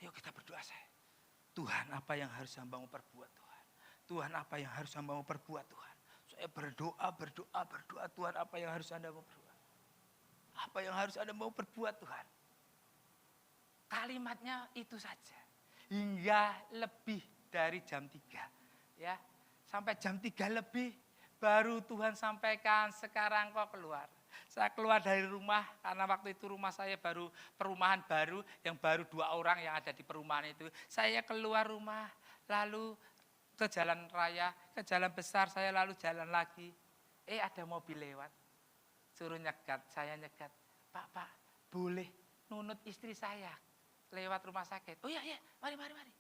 Ayo kita berdoa saya. Tuhan, apa yang harus hambamu perbuat Tuhan? Tuhan, apa yang harus hambamu perbuat Tuhan? Saya berdoa, Tuhan, apa yang harus Anda mau perbuat? Apa yang harus Anda mau perbuat Tuhan? Kalimatnya itu saja. Hingga lebih dari jam 3. Ya, sampai jam 3 lebih baru Tuhan sampaikan, "Sekarang kau keluar." Saya keluar dari rumah karena waktu itu rumah saya baru perumahan baru, yang baru 2 orang yang ada di perumahan itu. Saya keluar rumah lalu ke jalan raya, ke jalan besar, saya lalu jalan lagi. Ada mobil lewat. Suruh nyegat, saya nyegat. Pak, boleh nunut istri saya lewat rumah sakit. Oh iya, mari.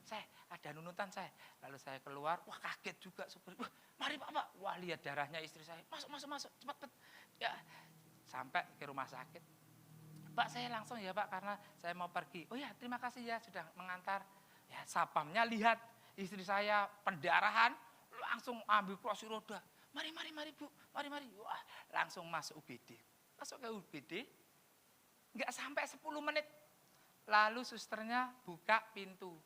Saya ada nunutan saya. Lalu saya keluar, wah kaget juga supir. Wah, mari Pak. Wah, lihat darahnya istri saya. Masuk, cepat. Ya, sampai ke rumah sakit. Pak, saya langsung ya Pak, karena saya mau pergi. Oh ya, terima kasih ya sudah mengantar. Ya, sapamnya lihat istri saya pendarahan, langsung ambil kursi roda. Mari Bu, mari. Wah, langsung masuk UGD. Masuk ke UGD, nggak sampai 10 menit. Lalu susternya buka pintu.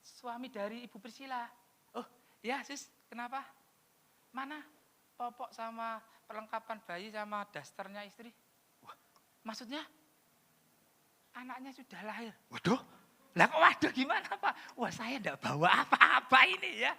Suami dari Ibu Priscila. Oh ya sis, kenapa? Mana popok sama perlengkapan bayi sama dasternya istri? Wah, maksudnya anaknya sudah lahir. Waduh, lah kok waduh gimana Pak? Wah, saya enggak bawa apa-apa ini ya.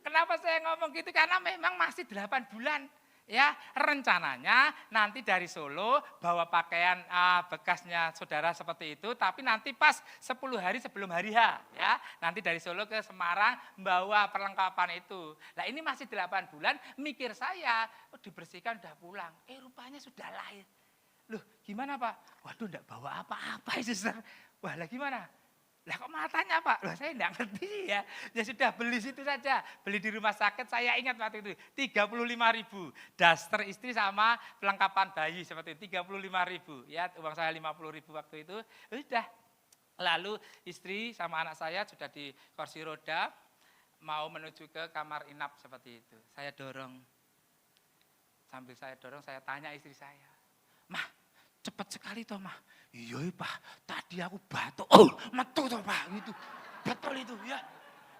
Kenapa saya ngomong gitu? Karena memang masih 8 bulan. Ya, rencananya nanti dari Solo bawa pakaian bekasnya saudara seperti itu, tapi nanti pas 10 hari sebelum hari H, ya. Nanti dari Solo ke Semarang bawa perlengkapan itu. Nah, ini masih 8 bulan, mikir saya, dibersihkan udah pulang. Rupanya sudah lahir. Loh, gimana Pak? Waduh, enggak bawa apa-apa, suster. Wah, lah gimana? Lah kok matanya Pak? Loh, saya enggak ngerti ya. Ya sudah beli situ saja. Beli di rumah sakit, saya ingat waktu itu 35.000. Daster istri sama perlengkapan bayi seperti itu 35.000. Ya, uang saya 50.000 waktu itu. Sudah. Lalu istri sama anak saya sudah di kursi roda mau menuju ke kamar inap seperti itu. Saya dorong. Sambil saya dorong, saya tanya istri saya. "Mah, cepat sekali toh Mah." "Iya Pak, tadi aku batuk." "Oh, metu toh Pak." Gitu. Betul itu ya.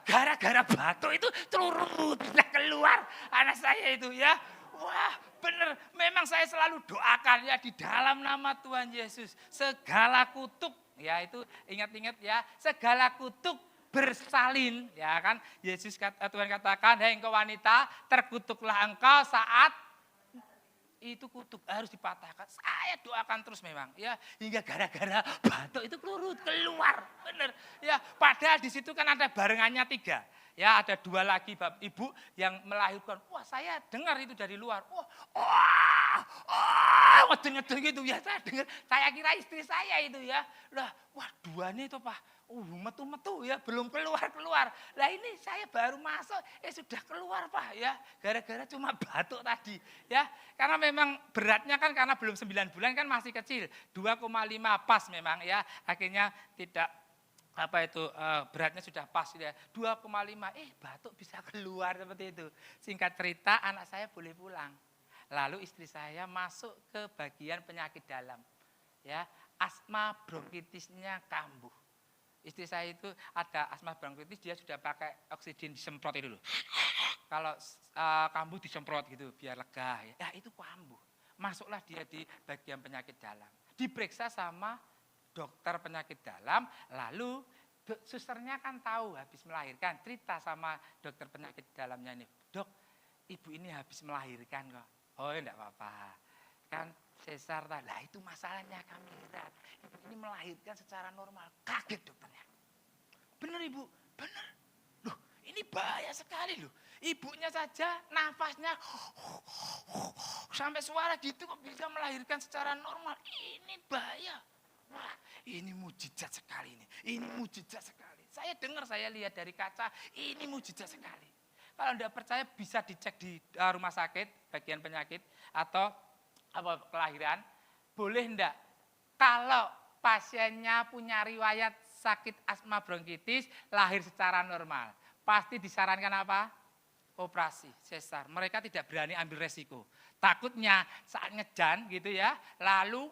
Gara-gara batuk itu telurut keluar anak saya itu ya. Wah, benar. Memang saya selalu doakan ya di dalam nama Tuhan Yesus. Segala kutuk, ya itu ingat-ingat ya. Segala kutuk bersalin, ya kan. Tuhan katakan, "Hei engkau wanita, terkutuklah engkau saat itu kutuk harus dipatahkan." Saya doakan terus memang ya, hingga gara-gara batuk itu keluar bener ya. Padahal di situ kan ada barengannya 3 ya, ada 2 lagi ibu yang melahirkan. Wah, saya dengar itu dari luar. Ngedeng gitu ya, saya dengar. Saya kira istri saya itu ya. Lah, wah 2 nih itu Pak. Metu-metu ya, belum keluar. Lah ini saya baru masuk, sudah keluar Pak ya. Gara-gara cuma batuk tadi ya. Karena memang beratnya kan karena belum 9 bulan kan masih kecil. 2,5 pas memang ya. Akhirnya tidak beratnya sudah pas ya. 2,5 batuk bisa keluar seperti itu. Singkat cerita anak saya boleh pulang. Lalu istri saya masuk ke bagian penyakit dalam. Ya, asma bronkitisnya kambuh. Istri saya itu ada asma bronkitis, dia sudah pakai oksigen disemprot itu loh. Kalau kambuh disemprot gitu biar lega ya. Ya itu kambuh. Masuklah dia di bagian penyakit dalam. Diperiksa sama dokter penyakit dalam, lalu susternya kan tahu habis melahirkan, cerita sama dokter penyakit dalamnya ini, dok, ibu ini habis melahirkan kok. Oh enggak apa-apa, kan sesar tadi. Lah itu masalahnya kami lihat, ibu ini melahirkan secara normal. Kaget dokternya. Benar ibu, benar. Loh ini bahaya sekali loh. Ibunya saja nafasnya sampai suara gitu kok bisa melahirkan secara normal. Ini bahaya. Wah, ini mujizat sekali ini. Ini mujizat sekali. Saya dengar, saya lihat dari kaca, ini mujizat sekali. Kalau Anda percaya bisa dicek di rumah sakit, bagian penyakit atau kelahiran. Boleh enggak? Kalau pasiennya punya riwayat sakit asma bronkitis, lahir secara normal, pasti disarankan apa? Operasi sesar. Mereka tidak berani ambil resiko. Takutnya saat ngejan gitu ya, lalu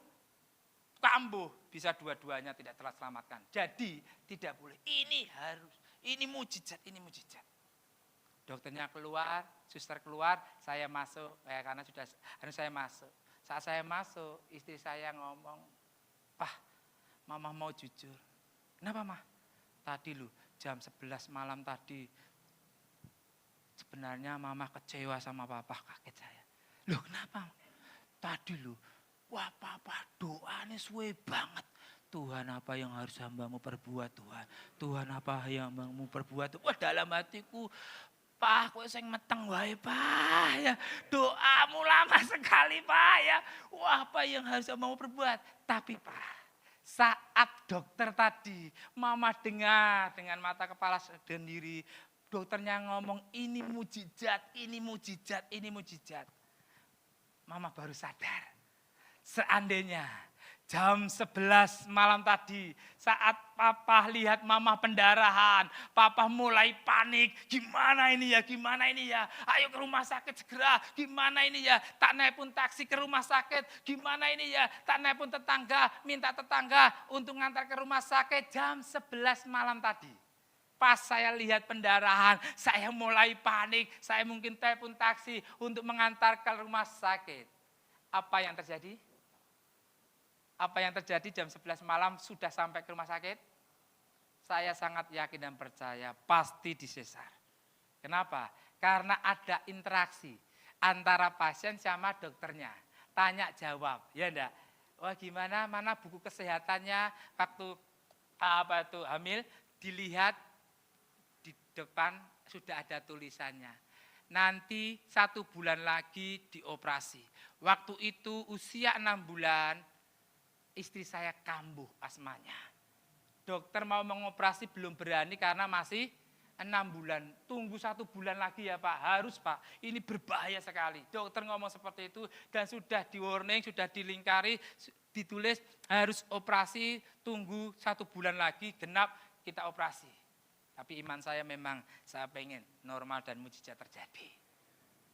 kambuh, bisa dua-duanya tidak terselamatkan. Jadi tidak boleh. Ini harus, ini mujizat, ini mujizat. Dokternya keluar, suster keluar, saya masuk, karena sudah harus saya masuk. Saat saya masuk, istri saya ngomong, "Pah, mama mau jujur." "Kenapa, Mah?" "Tadi lu jam 11 malam tadi, sebenarnya mama kecewa sama papa." Kaget saya. "Loh kenapa?" "Tadi lu, wah papa doanya suwe banget. Tuhan apa yang harus hambamu perbuat Tuhan. Tuhan apa yang hambamu perbuat." Wah dalam hatiku, "Pah, kowe sing meteng wae, Pah ya. Doamu lama sekali, Pah ya. Wah, apa yang harus hambamu perbuat?" Tapi Pah, saat dokter tadi, mama dengar dengan mata kepala sendiri, dokternya ngomong ini mujizat, ini mujizat, ini mujizat. Mama baru sadar. Seandainya jam 11 malam tadi, saat papa lihat mama pendarahan, papa mulai panik, gimana ini ya, ayo ke rumah sakit segera, gimana ini ya, tak nelpon taksi ke rumah sakit, gimana ini ya, tak nelpon tetangga, minta tetangga untuk ngantar ke rumah sakit jam 11 malam tadi. Pas saya lihat pendarahan, saya mulai panik, saya mungkin telepon taksi untuk mengantar ke rumah sakit. Apa yang terjadi? Apa yang terjadi jam 11 malam sudah sampai ke rumah sakit? Saya sangat yakin dan percaya pasti disesar. Kenapa? Karena ada interaksi antara pasien sama dokternya. Tanya jawab, ya enggak? Wah gimana, mana buku kesehatannya waktu hamil, dilihat di depan sudah ada tulisannya. Nanti 1 bulan lagi dioperasi. Waktu itu usia 6 bulan, istri saya kambuh asmanya. Dokter mau mengoperasi belum berani karena masih 6 bulan. Tunggu 1 bulan lagi ya Pak, harus Pak. Ini berbahaya sekali. Dokter ngomong seperti itu dan sudah di warning, sudah dilingkari, ditulis harus operasi, tunggu 1 bulan lagi, genap kita operasi. Tapi iman saya memang saya pengen normal dan mujizat terjadi.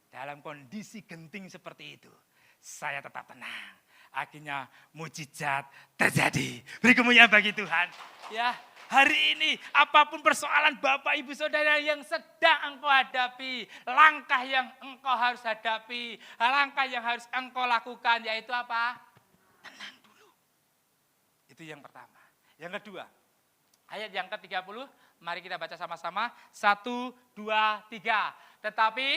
Dalam kondisi genting seperti itu, saya tetap tenang. Akhirnya mujizat terjadi. Beri kemuliaan bagi Tuhan. Ya, hari ini apapun persoalan Bapak Ibu Saudara yang sedang engkau hadapi, langkah yang engkau harus hadapi, langkah yang harus engkau lakukan yaitu apa? Tenang dulu. Itu yang pertama. Yang kedua, ayat yang ke-30, mari kita baca sama-sama. 1, 2, 3. Tetapi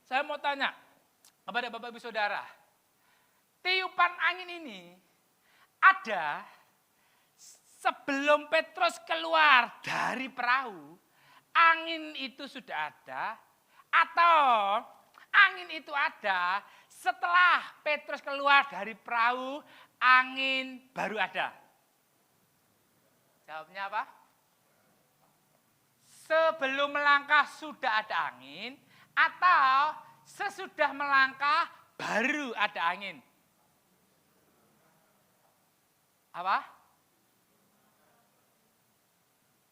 saya mau tanya kepada Bapak Ibu Saudara, tiupan angin ini ada sebelum Petrus keluar dari perahu, angin itu sudah ada, atau angin itu ada setelah Petrus keluar dari perahu, angin baru ada? Jawabnya apa? Sebelum melangkah sudah ada angin, atau sesudah melangkah baru ada angin? Apa?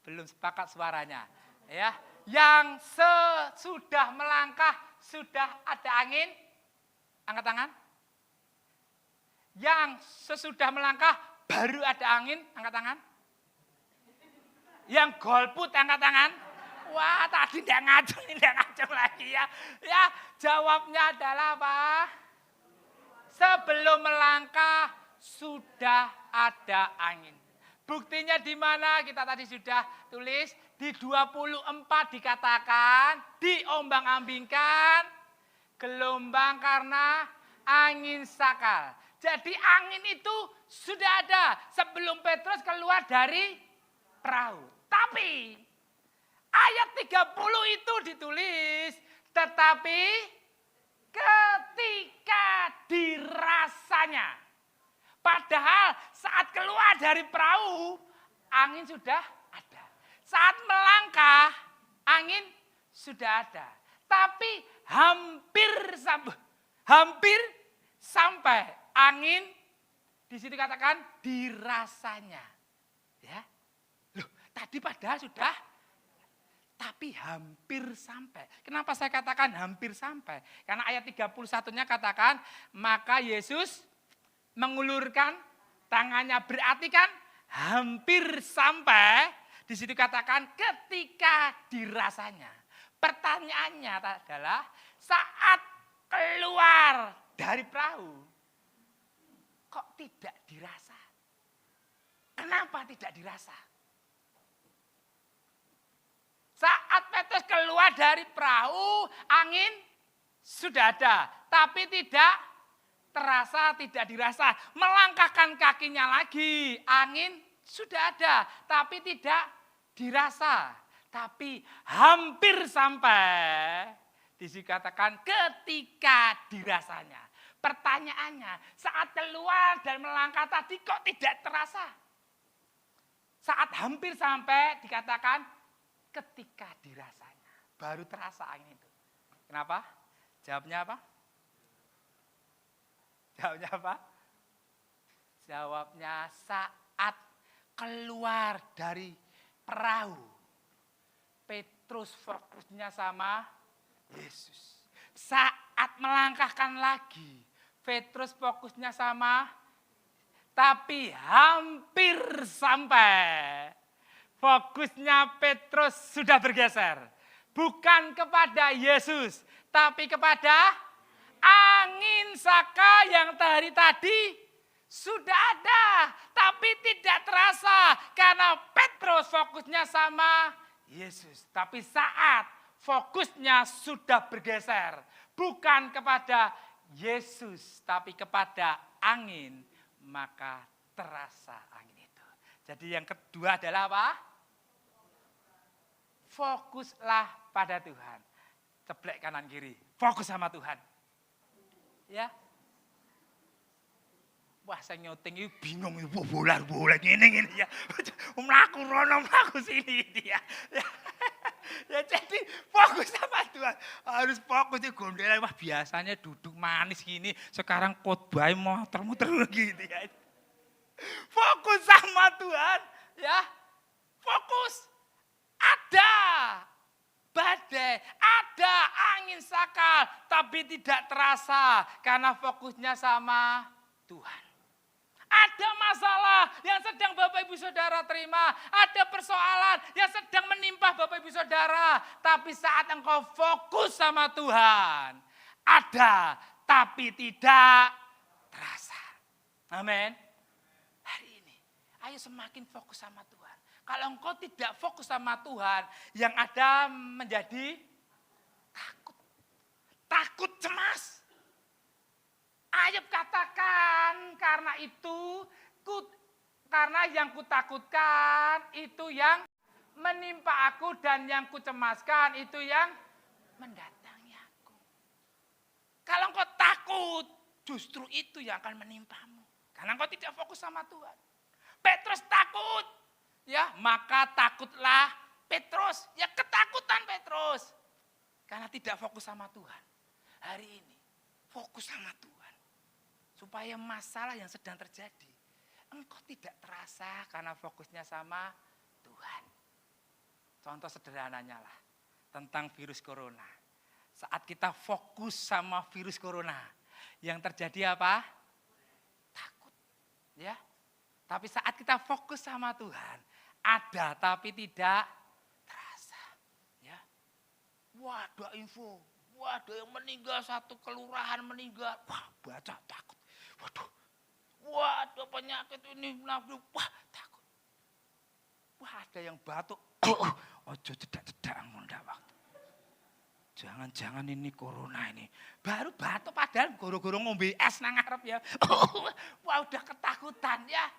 Belum sepakat suaranya. Ya, yang sesudah melangkah sudah ada angin, angkat tangan. Yang sesudah melangkah baru ada angin, angkat tangan. Yang golput angkat tangan. Wah, tadi tidak ngacung lagi ya. Ya, jawabnya adalah apa? Sebelum melangkah sudah ada angin. Buktinya di mana? Kita tadi sudah tulis di 24 dikatakan diombang-ambingkan gelombang karena angin sakal. Jadi angin itu sudah ada sebelum Petrus keluar dari perahu. Tapi ayat 30 itu ditulis, tetapi ketika dirasanya. Padahal saat keluar dari perahu, angin sudah ada. Saat melangkah, angin sudah ada. Tapi hampir sampai angin, di situ katakan dirasanya. Ya. Loh, tadi padahal sudah, tapi hampir sampai. Kenapa saya katakan hampir sampai? Karena ayat 31-nya katakan, maka Yesus mengulurkan tangannya, berarti kan hampir sampai. Di situ katakan ketika dirasanya. Pertanyaannya adalah saat keluar dari perahu, kok tidak dirasa? Kenapa tidak dirasa? Saat Petrus keluar dari perahu, angin sudah ada, tapi tidak terasa, tidak dirasa. Melangkahkan kakinya lagi, angin sudah ada, tapi tidak dirasa. Tapi hampir sampai, dikatakan ketika dirasanya. Pertanyaannya, saat keluar dan melangkah tadi kok tidak terasa? Saat hampir sampai dikatakan ketika dirasanya. Baru terasa angin itu. Kenapa? Jawabnya apa? Jawabnya apa? Jawabnya saat keluar dari perahu. Petrus fokusnya sama Yesus. Saat melangkahkan lagi, Petrus fokusnya sama, tapi hampir sampai. Fokusnya Petrus sudah bergeser. Bukan kepada Yesus, tapi kepada angin saka yang dari tadi sudah ada, tapi tidak terasa. Karena Petrus fokusnya sama Yesus. Tapi saat fokusnya sudah bergeser, bukan kepada Yesus, tapi kepada angin, maka terasa angin itu. Jadi yang kedua adalah apa? Fokuslah pada Tuhan. Ceplek kanan kiri, fokus sama Tuhan. Ya. Wah, saya nyuting itu bingung, bola ini ya. Melaku rono, melaku sini ya. Ya jadi fokus sama Tuhan. Harus fokus di gondelan. Wah, biasanya duduk manis gini, sekarang khotbah muter-muter gitu ya. Fokus sama Tuhan, ya. Fokus. Ada badai, ada angin sakal, tapi tidak terasa karena fokusnya sama Tuhan. Ada masalah yang sedang Bapak Ibu Saudara terima. Ada persoalan yang sedang menimpa Bapak Ibu Saudara. Tapi saat engkau fokus sama Tuhan, ada tapi tidak terasa. Amin. Hari ini, ayo semakin fokus sama Tuhan. Kalau engkau tidak fokus sama Tuhan, yang ada menjadi takut. Takut, cemas. Ayub katakan, karena itu, karena yang kutakutkan itu yang menimpa aku dan yang kucemaskan itu yang mendatangi aku. Kalau engkau takut, justru itu yang akan menimpamu. Karena engkau tidak fokus sama Tuhan. Petrus takut, ya maka takutlah Petrus, ya ketakutan Petrus. Karena tidak fokus sama Tuhan. Hari ini, fokus sama Tuhan. Supaya masalah yang sedang terjadi, engkau tidak terasa karena fokusnya sama Tuhan. Contoh sederhananya lah, tentang virus corona. Saat kita fokus sama virus corona, yang terjadi apa? Takut. Ya. Tapi saat kita fokus sama Tuhan, ada tapi tidak terasa. Ya. Wah, ada info. Wah, ada yang meninggal, satu kelurahan meninggal. Wah, baca takut. Waduh. Wah, ada penyakit ini. Wah, takut. Wah, ada yang batuk. Ojo cedak-cedak ndak waktu. Jangan-jangan ini corona ini. Baru batuk padahal goro-goro ngombe es nang ngarep ya. Wah, udah ketakutan ya.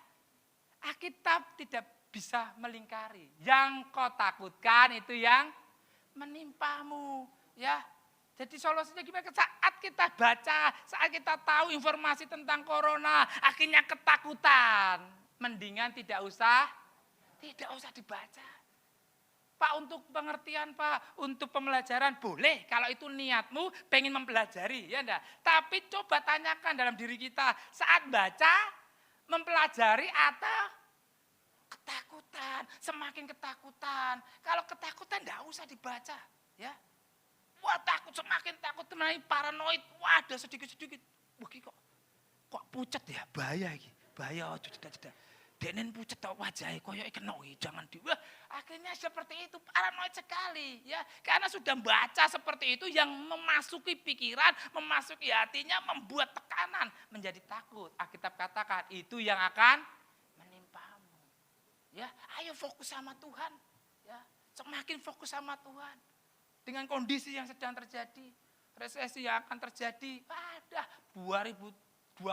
Alkitab tidak bisa melingkari. Yang kau takutkan itu yang menimpamu, ya. Jadi solusinya gimana? Saat kita baca, saat kita tahu informasi tentang corona, akhirnya ketakutan. Mendingan tidak usah dibaca. Pak, untuk pengertian Pak, untuk pembelajaran boleh kalau itu niatmu pengen mempelajari, ya enggak? Tapi coba tanyakan dalam diri kita, saat baca, mempelajari atau ketakutan, semakin ketakutan. Kalau ketakutan enggak usah dibaca, ya. Wah, takut, semakin takut, teman paranoid. Wah, ada sedikit-sedikit. Wah, kok pucet ya, bahaya iki. Bahaya, jeda-jeda. Denen pucet tau wajahnya, koyok kena, jangan di. Wah, akhirnya seperti itu, paranoid sekali, ya. Karena sudah baca seperti itu yang memasuki pikiran, memasuki hatinya, membuat tekanan, menjadi takut. Alkitab katakan itu yang akan menimpamu. Ya, ayo fokus sama Tuhan, ya. Semakin fokus sama Tuhan. Dengan kondisi yang sedang terjadi, resesi yang akan terjadi, ada 2023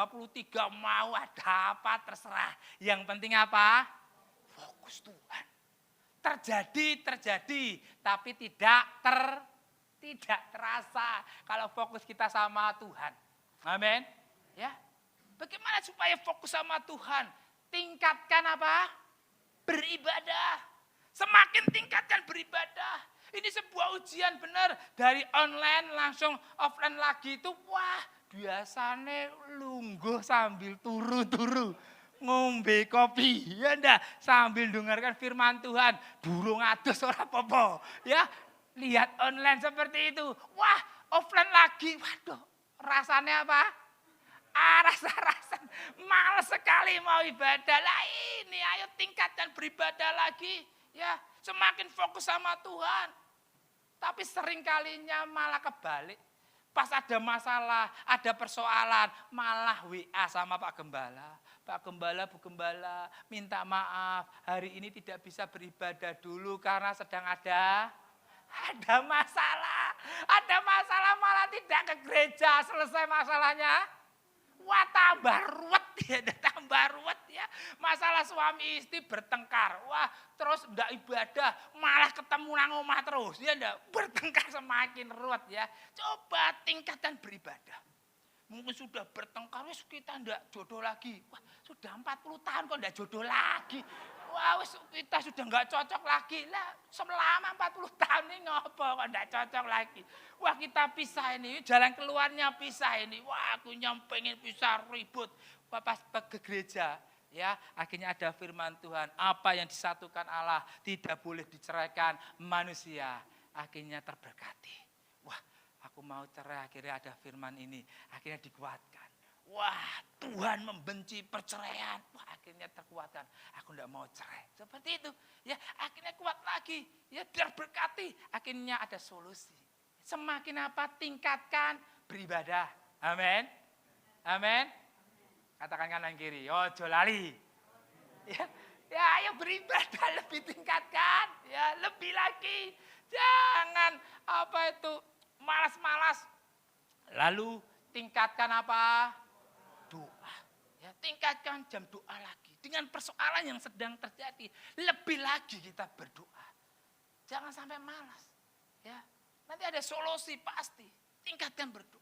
mau ada apa terserah. Yang penting apa? Fokus Tuhan. Terjadi, tapi tidak terasa kalau fokus kita sama Tuhan. Amin. Ya. Bagaimana supaya fokus sama Tuhan? Tingkatkan apa? Beribadah. Semakin tingkatkan beribadah. Ini sebuah ujian benar. Dari online langsung offline lagi itu, wah biasanya lungguh sambil turu-turu. Ngombe kopi, ya enggak? Sambil dengarkan firman Tuhan. Burung adus ora apa-apa. Ya, lihat online seperti itu. Wah, offline lagi. Waduh, rasanya apa? Rasa-rasa malas sekali mau ibadah. Lah ini, ayo tingkatkan beribadah lagi. Ya, semakin fokus sama Tuhan. Tapi sering kalinya malah kebalik. Pas ada masalah, ada persoalan, malah WA sama Pak Gembala. Pak Gembala, Bu Gembala, minta maaf. Hari ini tidak bisa beribadah dulu karena sedang ada masalah. Ada masalah malah tidak ke gereja, selesai masalahnya. Wah, tambah ruwet ya, tambah ruwet ya. Masalah suami istri bertengkar. Wah, terus enggak ibadah, malah ketemu nang omah terus. Ya enggak, bertengkar semakin ruwet ya. Coba tingkatkan beribadah. Mungkin sudah bertengkar, wis kita enggak jodoh lagi. Wah, sudah 40 tahun kok enggak jodoh lagi. Wah, wis kita sudah enggak cocok lagi. Lah, selama 40 tahun ini ngopo kok enggak cocok lagi. Wah, kita pisah ini, jalan keluarnya pisah ini. Wah, aku pengen pisah ribut. Pas ke gereja, ya, akhirnya ada firman Tuhan. Apa yang disatukan Allah tidak boleh diceraikan manusia. Akhirnya terberkati. Wah, aku mau cerai, akhirnya ada firman ini. Akhirnya dikuatkan. Wah, Tuhan membenci perceraian. Wah, akhirnya terkuatkan. Aku enggak mau cerai. Seperti itu. Ya, akhirnya kuat lagi. Ya, terberkati. Akhirnya ada solusi. Semakin apa? Tingkatkan beribadah. Amin. Amin. Katakan kanan kiri. Ojo lali. Ya, ayo beribadah, lebih tingkatkan. Ya, lebih lagi. Jangan malas-malas. Lalu tingkatkan apa? Doa. Ya, tingkatkan jam doa lagi. Dengan persoalan yang sedang terjadi, lebih lagi kita berdoa. Jangan sampai malas. Ya, nanti ada solusi pasti. Tingkatkan berdoa.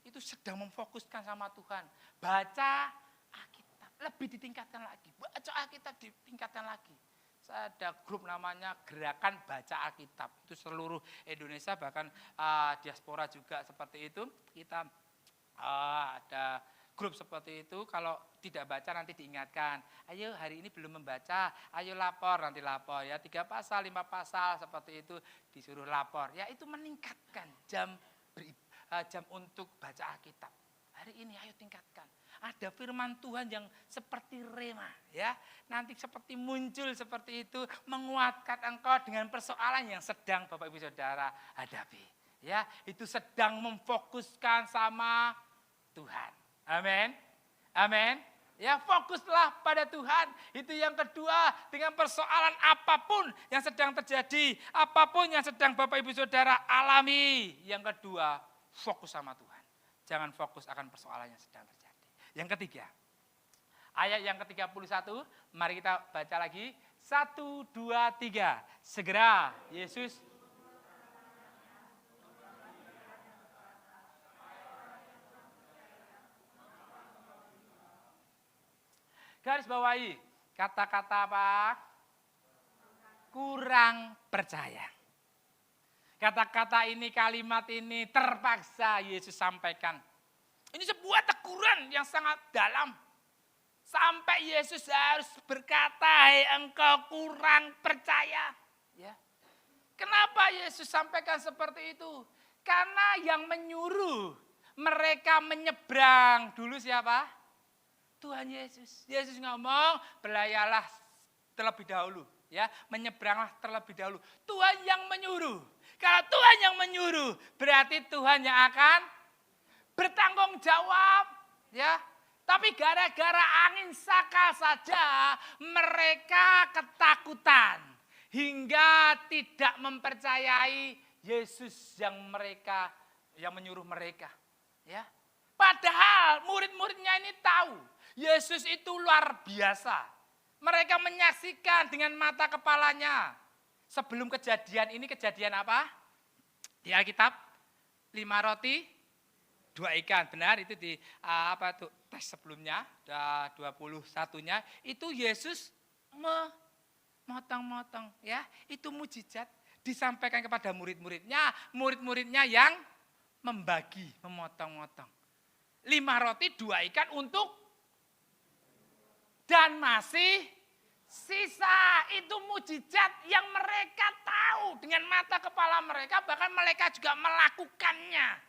Itu sedang memfokuskan sama Tuhan. Baca Alkitab, lebih ditingkatkan lagi. Baca Alkitab ditingkatkan lagi. Saya ada grup namanya Gerakan Baca Alkitab. Itu seluruh Indonesia, bahkan diaspora juga seperti itu. Kita ada grup seperti itu. Kalau tidak baca nanti diingatkan. Ayo hari ini belum membaca, ayo lapor, nanti lapor. Ya 3 pasal, 5 pasal seperti itu disuruh lapor. Ya itu meningkatkan jam untuk baca Alkitab. Hari ini ayo tingkatkan. Ada firman Tuhan yang seperti rema, ya. Nanti seperti muncul seperti itu menguatkan engkau dengan persoalan yang sedang Bapak Ibu Saudara hadapi. Ya, itu sedang memfokuskan sama Tuhan. Amin. Amin. Ya, fokuslah pada Tuhan. Itu yang kedua, dengan persoalan apapun yang sedang terjadi, apapun yang sedang Bapak Ibu Saudara alami. Yang kedua, fokus sama Tuhan. Jangan fokus akan persoalan yang sedang terjadi. Yang ketiga, ayat yang ke-31, mari kita baca lagi. 1, 2, 3. Segera Yesus garis bawahi kata-kata apa? Kurang percaya. Kata-kata ini, kalimat ini terpaksa Yesus sampaikan. Ini sebuah teguran yang sangat dalam. Sampai Yesus harus berkata, "Hai engkau kurang percaya." Ya. Kenapa Yesus sampaikan seperti itu? Karena yang menyuruh mereka menyeberang dulu siapa? Tuhan Yesus. Yesus ngomong, "Belayalah terlebih dahulu." Ya, menyeberanglah terlebih dahulu. Tuhan yang menyuruh. Kalau Tuhan yang menyuruh, berarti Tuhan yang akan bertanggung jawab, ya. Tapi gara-gara angin saka saja mereka ketakutan hingga tidak mempercayai Yesus yang menyuruh mereka, ya. Padahal murid-muridnya ini tahu Yesus itu luar biasa. Mereka menyaksikan dengan mata kepalanya. Sebelum kejadian ini, kejadian apa? Di Alkitab, 5 roti, 2 ikan, benar itu di tes sebelumnya, 21-nya, itu Yesus memotong-motong, ya, itu mujizat disampaikan kepada murid-muridnya yang membagi, memotong-motong. 5 roti, 2 ikan untuk, dan masih sisa. Itu mujizat yang mereka tahu dengan mata kepala mereka, bahkan mereka juga melakukannya.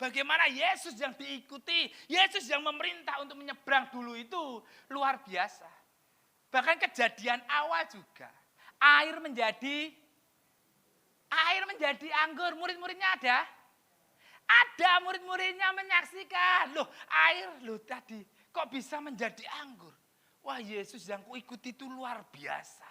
Bagaimana Yesus yang diikuti, Yesus yang memerintah untuk menyeberang dulu itu luar biasa. Bahkan kejadian awal juga, air menjadi anggur, murid-muridnya ada? Ada, murid-muridnya menyaksikan, loh air loh tadi kok bisa menjadi anggur. Wah, Yesus yang kuikuti itu luar biasa.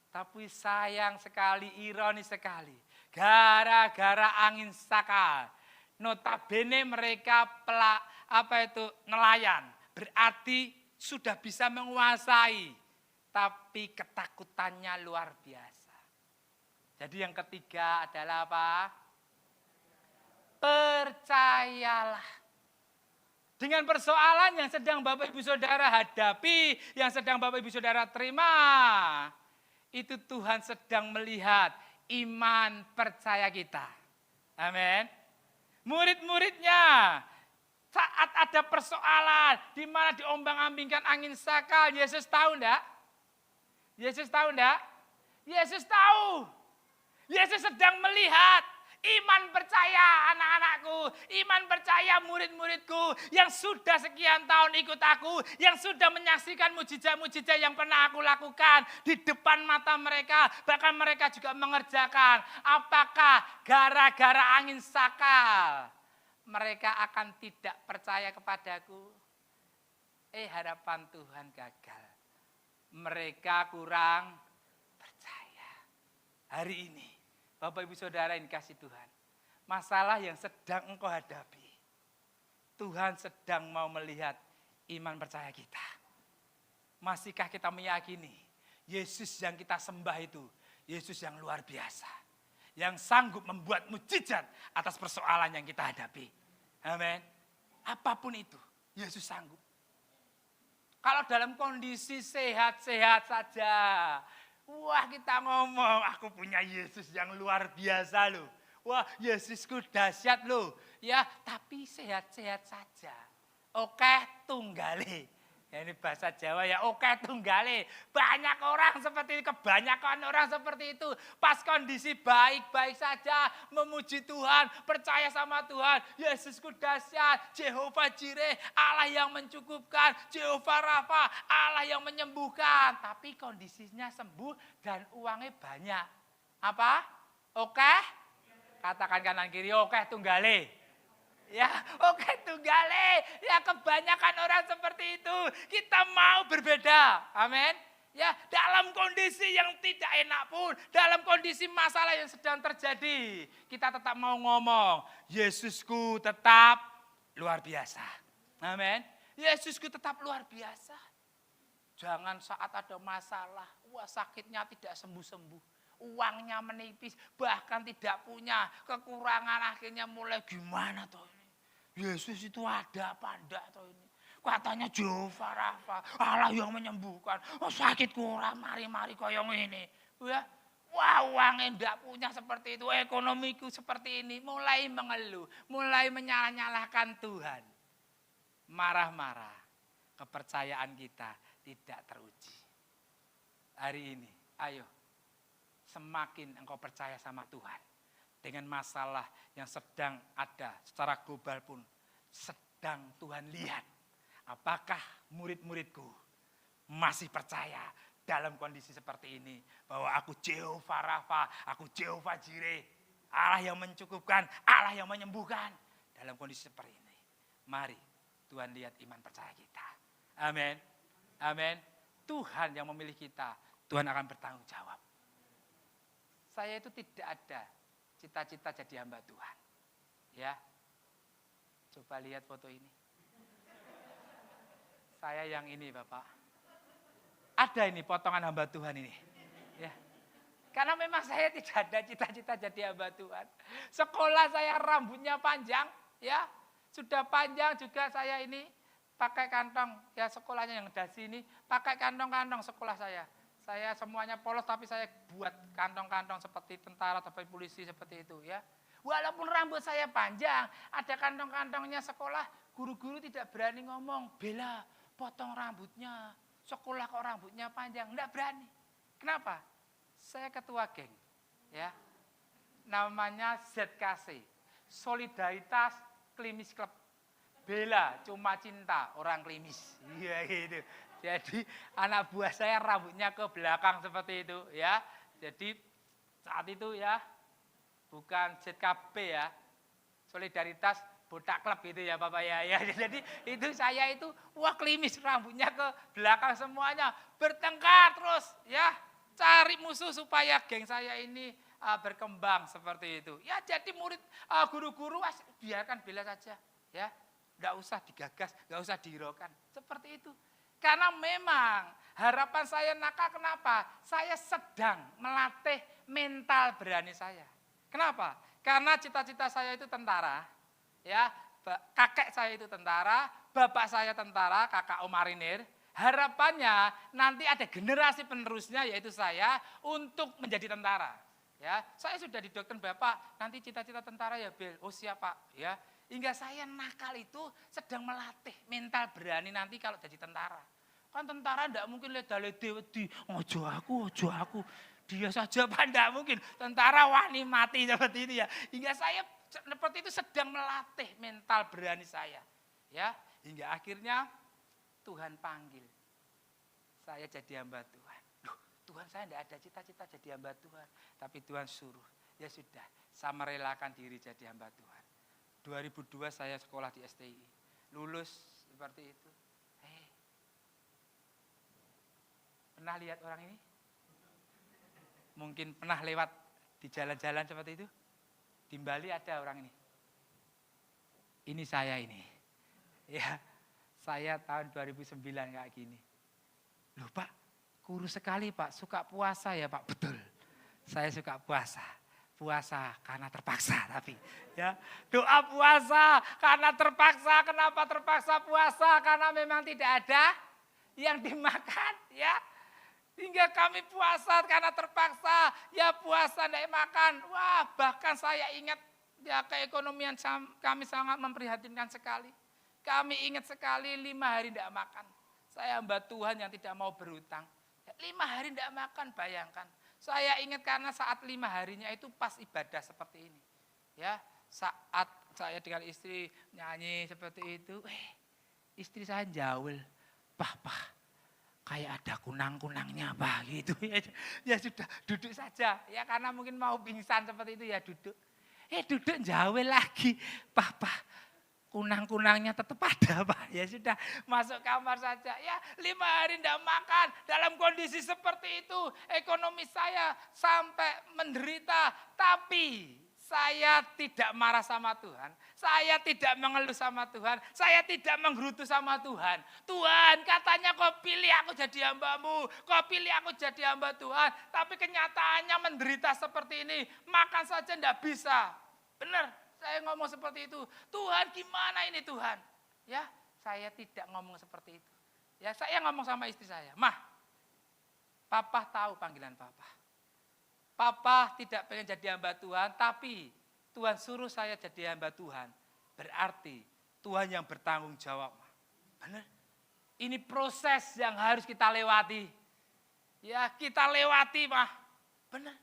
Tapi sayang sekali, ironis sekali, gara-gara angin saka, notabene mereka nelayan, berarti sudah bisa menguasai, tapi ketakutannya luar biasa. Jadi yang ketiga adalah apa? Percayalah. Dengan persoalan yang sedang Bapak Ibu Saudara hadapi, yang sedang Bapak Ibu Saudara terima, itu Tuhan sedang melihat iman percaya kita. Amin. Murid-muridnya saat ada persoalan di mana diombang-ambingkan angin sakal, Yesus tahu enggak? Yesus tahu enggak? Yesus tahu. Yesus sedang melihat iman percaya anak-anakku, iman percaya murid-muridku yang sudah sekian tahun ikut aku, yang sudah menyaksikan mujizat-mujizat yang pernah aku lakukan di depan mata mereka, bahkan mereka juga mengerjakan. Apakah gara-gara angin sakal mereka akan tidak percaya kepadaku? Harapan Tuhan gagal. Mereka kurang percaya. Hari ini Bapak Ibu Saudara yang dikasih Tuhan, masalah yang sedang engkau hadapi, Tuhan sedang mau melihat iman percaya kita. Masihkah kita meyakini Yesus yang kita sembah itu, Yesus yang luar biasa, yang sanggup membuat mujizat atas persoalan yang kita hadapi. Amin. Apapun itu, Yesus sanggup. Kalau dalam kondisi sehat-sehat saja, wah kita ngomong, aku punya Yesus yang luar biasa loh. Wah Yesusku dahsyat loh. Ya tapi sehat-sehat saja. Oke tunggale. Ya ini bahasa Jawa ya oke tunggale. Banyak orang seperti itu, kebanyakan orang seperti itu. Pas kondisi baik-baik saja, memuji Tuhan, percaya sama Tuhan. Yesusku dahsyat, Jehovah Jireh, Allah yang mencukupkan, Jehovah Rafa, Allah yang menyembuhkan. Tapi kondisinya sembuh dan uangnya banyak. Apa? Oke? Katakan kanan kiri, oke tunggale. Ya, oke tunggale. Ya kebanyakan orang seperti itu. Kita mau berbeda. Amin. Ya, dalam kondisi yang tidak enak pun, dalam kondisi masalah yang sedang terjadi, kita tetap mau ngomong, Yesusku tetap luar biasa. Amin. Yesusku tetap luar biasa. Jangan saat ada masalah, wah sakitnya tidak sembuh-sembuh. Uangnya menipis, bahkan tidak punya, kekurangan akhirnya mulai gimana toh ini. Yesus itu ada apa enggak toh ini. Katanya Jehovah Rafa, Allah yang menyembuhkan. Oh sakit kurang, mari-mari koyong ini. Ya, wah uangnya enggak punya seperti itu, ekonomiku seperti ini. Mulai mengeluh, mulai menyalah-nyalahkan Tuhan. Marah-marah, kepercayaan kita tidak teruji. Hari ini, ayo. Semakin engkau percaya sama Tuhan, dengan masalah yang sedang ada secara global pun sedang Tuhan lihat. Apakah murid-muridku masih percaya dalam kondisi seperti ini, bahwa aku Jehovah Rafa, aku Jehovah Jireh, Allah yang mencukupkan, Allah yang menyembuhkan. Dalam kondisi seperti ini, mari Tuhan lihat iman percaya kita. Amin. Amin. Tuhan yang memilih kita, Tuhan akan bertanggung jawab. Saya itu tidak ada cita-cita jadi hamba Tuhan. Ya. Coba lihat foto ini. Saya yang ini, Bapak. Ada ini potongan hamba Tuhan ini. Ya. Karena memang saya tidak ada cita-cita jadi hamba Tuhan. Sekolah saya rambutnya panjang, ya. Sudah panjang juga saya ini pakai kantong, ya sekolahnya yang dari sini pakai kantong-kantong sekolah saya. Saya semuanya polos tapi saya buat kantong-kantong seperti tentara, seperti polisi seperti itu ya. Walaupun rambut saya panjang, ada kantong-kantongnya sekolah, guru-guru tidak berani ngomong, Bella potong rambutnya, sekolah kok rambutnya panjang, enggak berani. Kenapa? Saya ketua geng ya. Namanya ZKC, Solidaritas Klimis Club. Bella cuma cinta orang klimis. Iya gitu. Jadi anak buah saya rambutnya ke belakang seperti itu ya. Jadi saat itu ya bukan ZKP ya, Solidaritas Botak Club itu ya Bapak ya. Jadi itu saya itu wah klimis rambutnya ke belakang semuanya, bertengkar terus ya, cari musuh supaya geng saya ini berkembang seperti itu. Ya jadi murid guru-guru biarkan Bella saja ya, nggak usah digagas, nggak usah dihiraukan seperti itu. Karena memang harapan saya nakal, kenapa? Saya sedang melatih mental berani saya. Kenapa? Karena cita-cita saya itu tentara, ya kakek saya itu tentara, bapak saya tentara, kakak Marinir. Harapannya nanti ada generasi penerusnya yaitu saya untuk menjadi tentara. Ya, saya sudah didoktrin Bapak, nanti cita-cita tentara ya Bel. Oh siap Pak, ya. Hingga saya nakal itu sedang melatih mental berani nanti kalau jadi tentara. Kan tentara enggak mungkin leda-lede wedi, ojo aku. Dia saja Pak, enggak mungkin. Tentara wani mati seperti itu ya. Hingga saya seperti itu sedang melatih mental berani saya. Ya, hingga akhirnya Tuhan panggil saya jadi hamba Tuhan. Loh, Tuhan saya enggak ada cita-cita jadi hamba Tuhan. Tapi Tuhan suruh, ya sudah, saya merelakan diri jadi hamba Tuhan. 2002 saya sekolah di STI, lulus seperti itu. Pernah lihat orang ini? Mungkin pernah lewat di jalan-jalan seperti itu. Di Bali ada orang ini. Ini saya ini. Ya, saya tahun 2009 kayak gini. Loh Pak, kurus sekali Pak, suka puasa ya Pak? Betul, saya suka puasa. Puasa karena terpaksa tapi ya, doa puasa karena terpaksa. Kenapa terpaksa puasa? Karena memang tidak ada yang dimakan ya, hingga kami puasa karena terpaksa ya, puasa tidak makan. Wah bahkan saya ingat ya, keekonomian kami sangat memprihatinkan sekali. Kami ingat sekali 5 hari tidak makan. Saya hamba Tuhan yang tidak mau berhutang. 5 hari tidak makan, bayangkan. Saya ingat karena saat 5 harinya itu pas ibadah seperti ini. Ya, saat saya dengan istri nyanyi seperti itu, istri saya jawel, Pah, kayak ada kunang-kunangnya apa gitu. Ya sudah, duduk saja. Ya karena mungkin mau pingsan seperti itu ya duduk. Duduk jawel lagi, Pah, kunang-kunangnya tetap ada Pak. Ya sudah masuk kamar saja. Ya 5 hari tidak makan dalam kondisi seperti itu. Ekonomi saya sampai menderita. Tapi saya tidak marah sama Tuhan. Saya tidak mengeluh sama Tuhan. Saya tidak menggerutu sama Tuhan. Tuhan katanya kau pilih aku jadi hambamu. Kau pilih aku jadi hamba Tuhan. Tapi kenyataannya menderita seperti ini. Makan saja tidak bisa. Benar. Saya ngomong seperti itu, Tuhan gimana ini Tuhan? Ya, saya tidak ngomong seperti itu. Ya, saya ngomong sama istri saya, Mah, Papa tahu panggilan Papa. Papa tidak pengen jadi hamba Tuhan, tapi Tuhan suruh saya jadi hamba Tuhan. Berarti Tuhan yang bertanggung jawab. Benar? Ini proses yang harus kita lewati. Ya, kita lewati, Mah. Benar?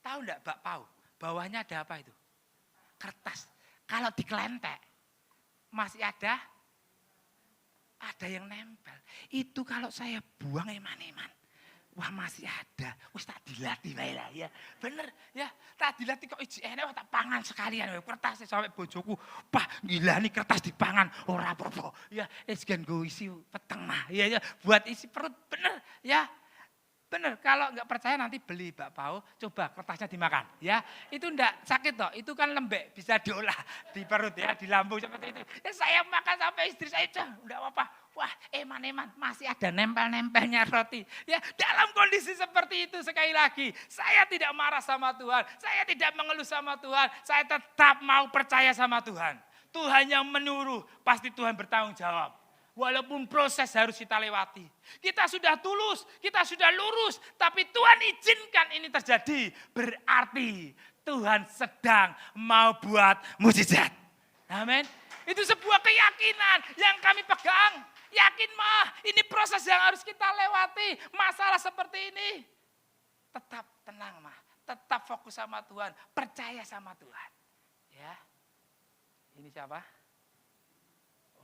Tahu enggak, Mbak Pau? Bawahnya ada apa itu? Kertas. Kalau dikelentek masih ada yang nempel. Itu kalau saya buang eman-eman. Wah masih ada. Wis tak dilatih bae lah ya. Bener ya. Tak dilatih kok iji enak tak pangan sekalian kertasnya sampai bojoku. Pak gila nih kertas dipangan ora apa-apa. Ya segan go isi peteng mah. Ya buat isi perut bener ya. Benar, kalau nggak percaya nanti beli bakpao, coba kertasnya dimakan, ya. Itu enggak sakit toh, itu kan lembek, bisa diolah di perut ya, di lambung seperti itu. Ya saya makan sampai istri saya, enggak apa-apa. Wah, eman-eman masih ada nempel-nempelnya roti. Ya, dalam kondisi seperti itu sekali lagi, saya tidak marah sama Tuhan, saya tidak mengeluh sama Tuhan, saya tetap mau percaya sama Tuhan. Tuhan yang menyuruh, pasti Tuhan bertanggung jawab. Walaupun proses harus kita lewati. Kita sudah tulus, kita sudah lurus. Tapi Tuhan izinkan ini terjadi. Berarti Tuhan sedang mau buat mukjizat. Amin. Itu sebuah keyakinan yang kami pegang. Yakin mah ini proses yang harus kita lewati. Masalah seperti ini. Tetap tenang mah. Tetap fokus sama Tuhan. Percaya sama Tuhan. Ya. Ini siapa?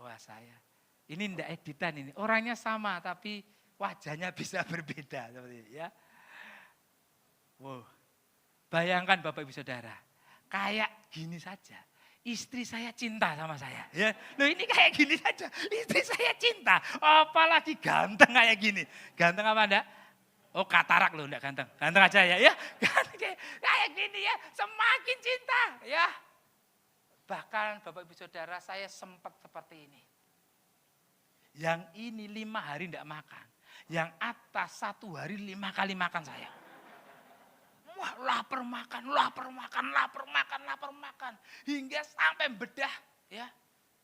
Wah saya. Ini enggak editan ini, orangnya sama tapi wajahnya bisa berbeda seperti ini ya. Wow. Bayangkan Bapak Ibu Saudara, kayak gini saja. Istri saya cinta sama saya ya. Loh ini kayak gini saja, istri saya cinta. Apalagi ganteng kayak gini. Ganteng apa enggak? Oh katarak loh enggak ganteng. Ganteng aja ya. Kayak gini ya, semakin cinta ya. Bahkan Bapak Ibu Saudara saya sempat seperti ini. Yang ini 5 hari tidak makan. Yang atas 1 hari 5 kali makan saya. Wah lapar makan. Hingga sampai bedah. Ya.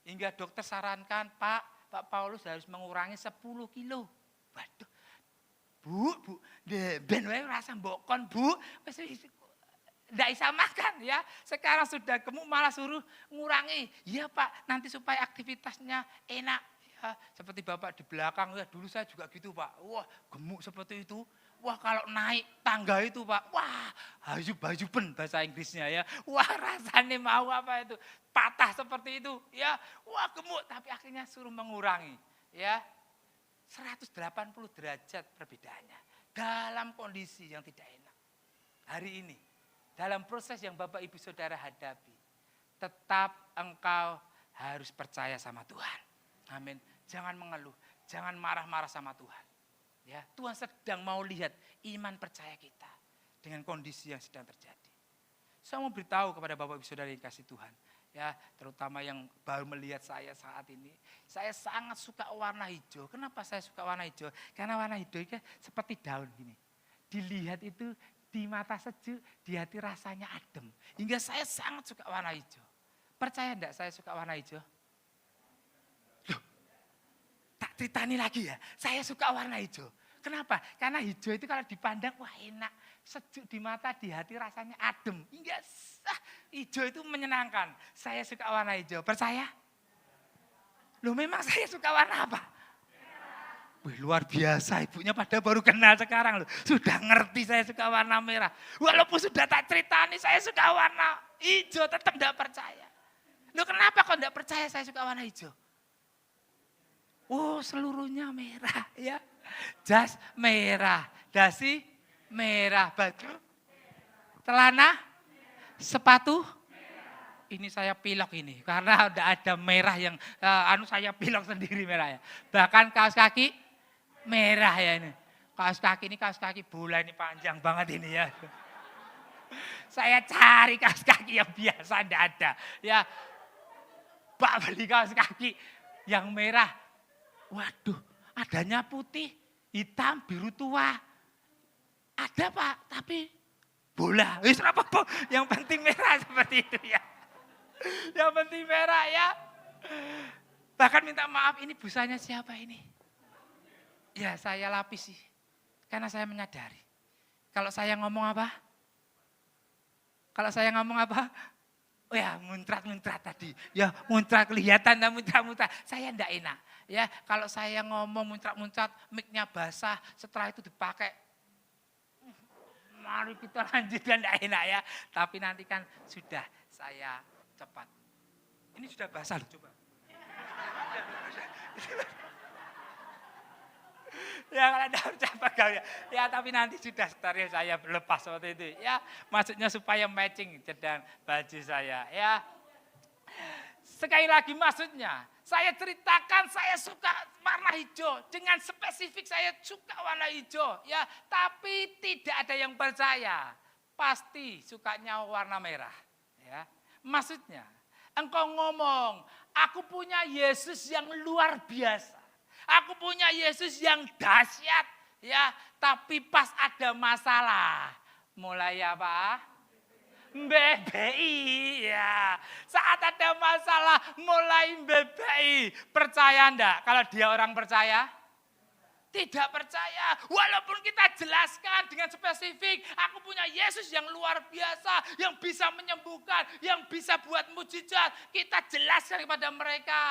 Hingga dokter sarankan, Pak Paulus harus mengurangi 10 kilo. Waduh. Bu, ben wae rasa mbokon, Bu. Tidak bisa makan ya. Sekarang sudah gemuk malah suruh ngurangi. Iya Pak, nanti supaya aktivitasnya enak. Seperti Bapak di belakang, ya dulu saya juga gitu Pak. Wah gemuk seperti itu. Wah kalau naik tangga itu Pak, wah hayup-hayupen bahasa Inggrisnya ya. Wah rasanya mau apa itu, patah seperti itu ya. Wah gemuk tapi akhirnya suruh mengurangi ya. 180 derajat perbedaannya. Dalam kondisi yang tidak enak. Hari ini, dalam proses yang Bapak Ibu Saudara hadapi, tetap engkau harus percaya sama Tuhan. Amin. Jangan mengeluh, jangan marah-marah sama Tuhan. Ya, Tuhan sedang mau lihat iman percaya kita dengan kondisi yang sedang terjadi. Saya mau beritahu kepada Bapak Ibu Saudara yang kasih Tuhan, ya, terutama yang baru melihat saya saat ini. Saya sangat suka warna hijau. Kenapa saya suka warna hijau? Karena warna hijau itu seperti daun gini. Dilihat itu di mata sejuk, di hati rasanya adem. Hingga saya sangat suka warna hijau. Percaya enggak saya suka warna hijau? Tak ceritani lagi ya, saya suka warna hijau. Kenapa? Karena hijau itu kalau dipandang, wah enak. Sejuk di mata, di hati rasanya adem. Hingga hijau itu menyenangkan. Saya suka warna hijau, percaya? Loh memang saya suka warna apa? Wih, luar biasa, ibunya pada baru kenal sekarang loh. Sudah ngerti saya suka warna merah. Walaupun sudah tak ceritani saya suka warna hijau, tetap tidak percaya. Loh kenapa kok tidak percaya saya suka warna hijau? Oh seluruhnya merah ya. Jas merah, dasi merah, baju, celana, sepatu. Ini saya pilok ini, karena udah ada merah yang, saya pilok sendiri merah ya. Bahkan kaos kaki merah ya ini. Kaos kaki bola ini panjang banget ini ya. Saya cari kaos kaki yang biasa enggak ada. Ya, Pak beli kaos kaki yang merah. Waduh, adanya putih, hitam, biru tua. Ada Pak, tapi bola. Wis apa-apa, yang penting merah seperti itu ya. Yang penting merah ya. Bahkan minta maaf, ini busanya siapa ini? Ya saya lapisi, karena saya menyadari. Kalau saya ngomong apa? Oh ya muntrat-muntrat tadi. Ya muntrat kelihatan dan muntrat-muntrat. Saya enggak enak. Ya kalau saya ngomong muntrat-muntrat, mic-nya basah, setelah itu dipakai. Mari kita lanjutkan, enggak enak ya. Tapi nanti kan sudah saya cepat. Ini sudah basah loh, coba. Ya kalau ada ucapan ya tapi nanti sudah steril saya lepas seperti itu. Ya maksudnya supaya matching dengan baju saya. Ya sekali lagi maksudnya saya ceritakan saya suka warna hijau dengan spesifik saya suka warna hijau. Ya tapi tidak ada yang percaya pasti sukanya warna merah. Ya maksudnya engkau ngomong aku punya Yesus yang luar biasa. Aku punya Yesus yang dahsyat, ya. Tapi pas ada masalah, mulai apa? BBI, ya. Saat ada masalah, mulai BBI. Percaya enggak kalau dia orang percaya? Tidak percaya. Walaupun kita jelaskan dengan spesifik, aku punya Yesus yang luar biasa, yang bisa menyembuhkan, yang bisa buat mujizat. Kita jelaskan kepada mereka.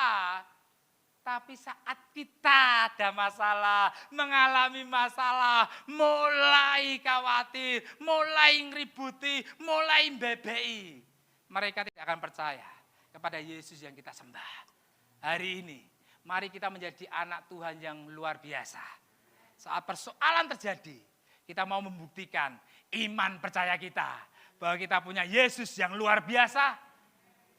Tapi saat kita ada masalah, mengalami masalah, mulai khawatir, mulai ngeributi, mulai BBI. Mereka tidak akan percaya kepada Yesus yang kita sembah. Hari ini, mari kita menjadi anak Tuhan yang luar biasa. Saat persoalan terjadi, kita mau membuktikan iman percaya kita. Bahwa kita punya Yesus yang luar biasa.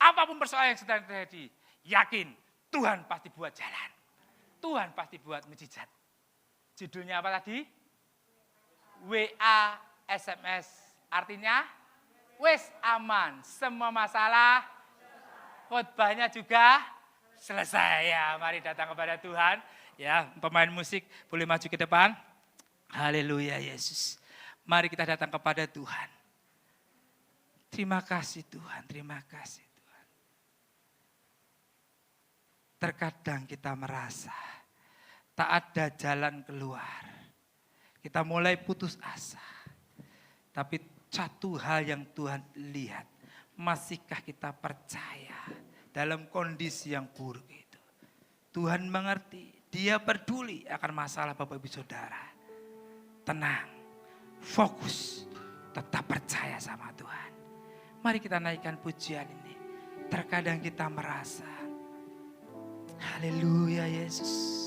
Apapun persoalan yang sedang terjadi, yakin. Tuhan pasti buat jalan. Tuhan pasti buat mujizat. Judulnya apa tadi? WA SMS. Artinya, wes aman. Semua masalah, khotbahnya juga selesai. Ya, mari datang kepada Tuhan. Ya, pemain musik boleh maju ke depan. Haleluya Yesus. Mari kita datang kepada Tuhan. Terima kasih Tuhan, terima kasih. Terkadang kita merasa tak ada jalan keluar. Kita mulai putus asa. Tapi satu hal yang Tuhan lihat, masihkah kita percaya dalam kondisi yang buruk itu? Tuhan mengerti, Dia peduli akan masalah Bapak Ibu Saudara. Tenang, fokus, tetap percaya sama Tuhan. Mari kita naikkan pujian ini. Terkadang kita merasa, haleluya Yesus.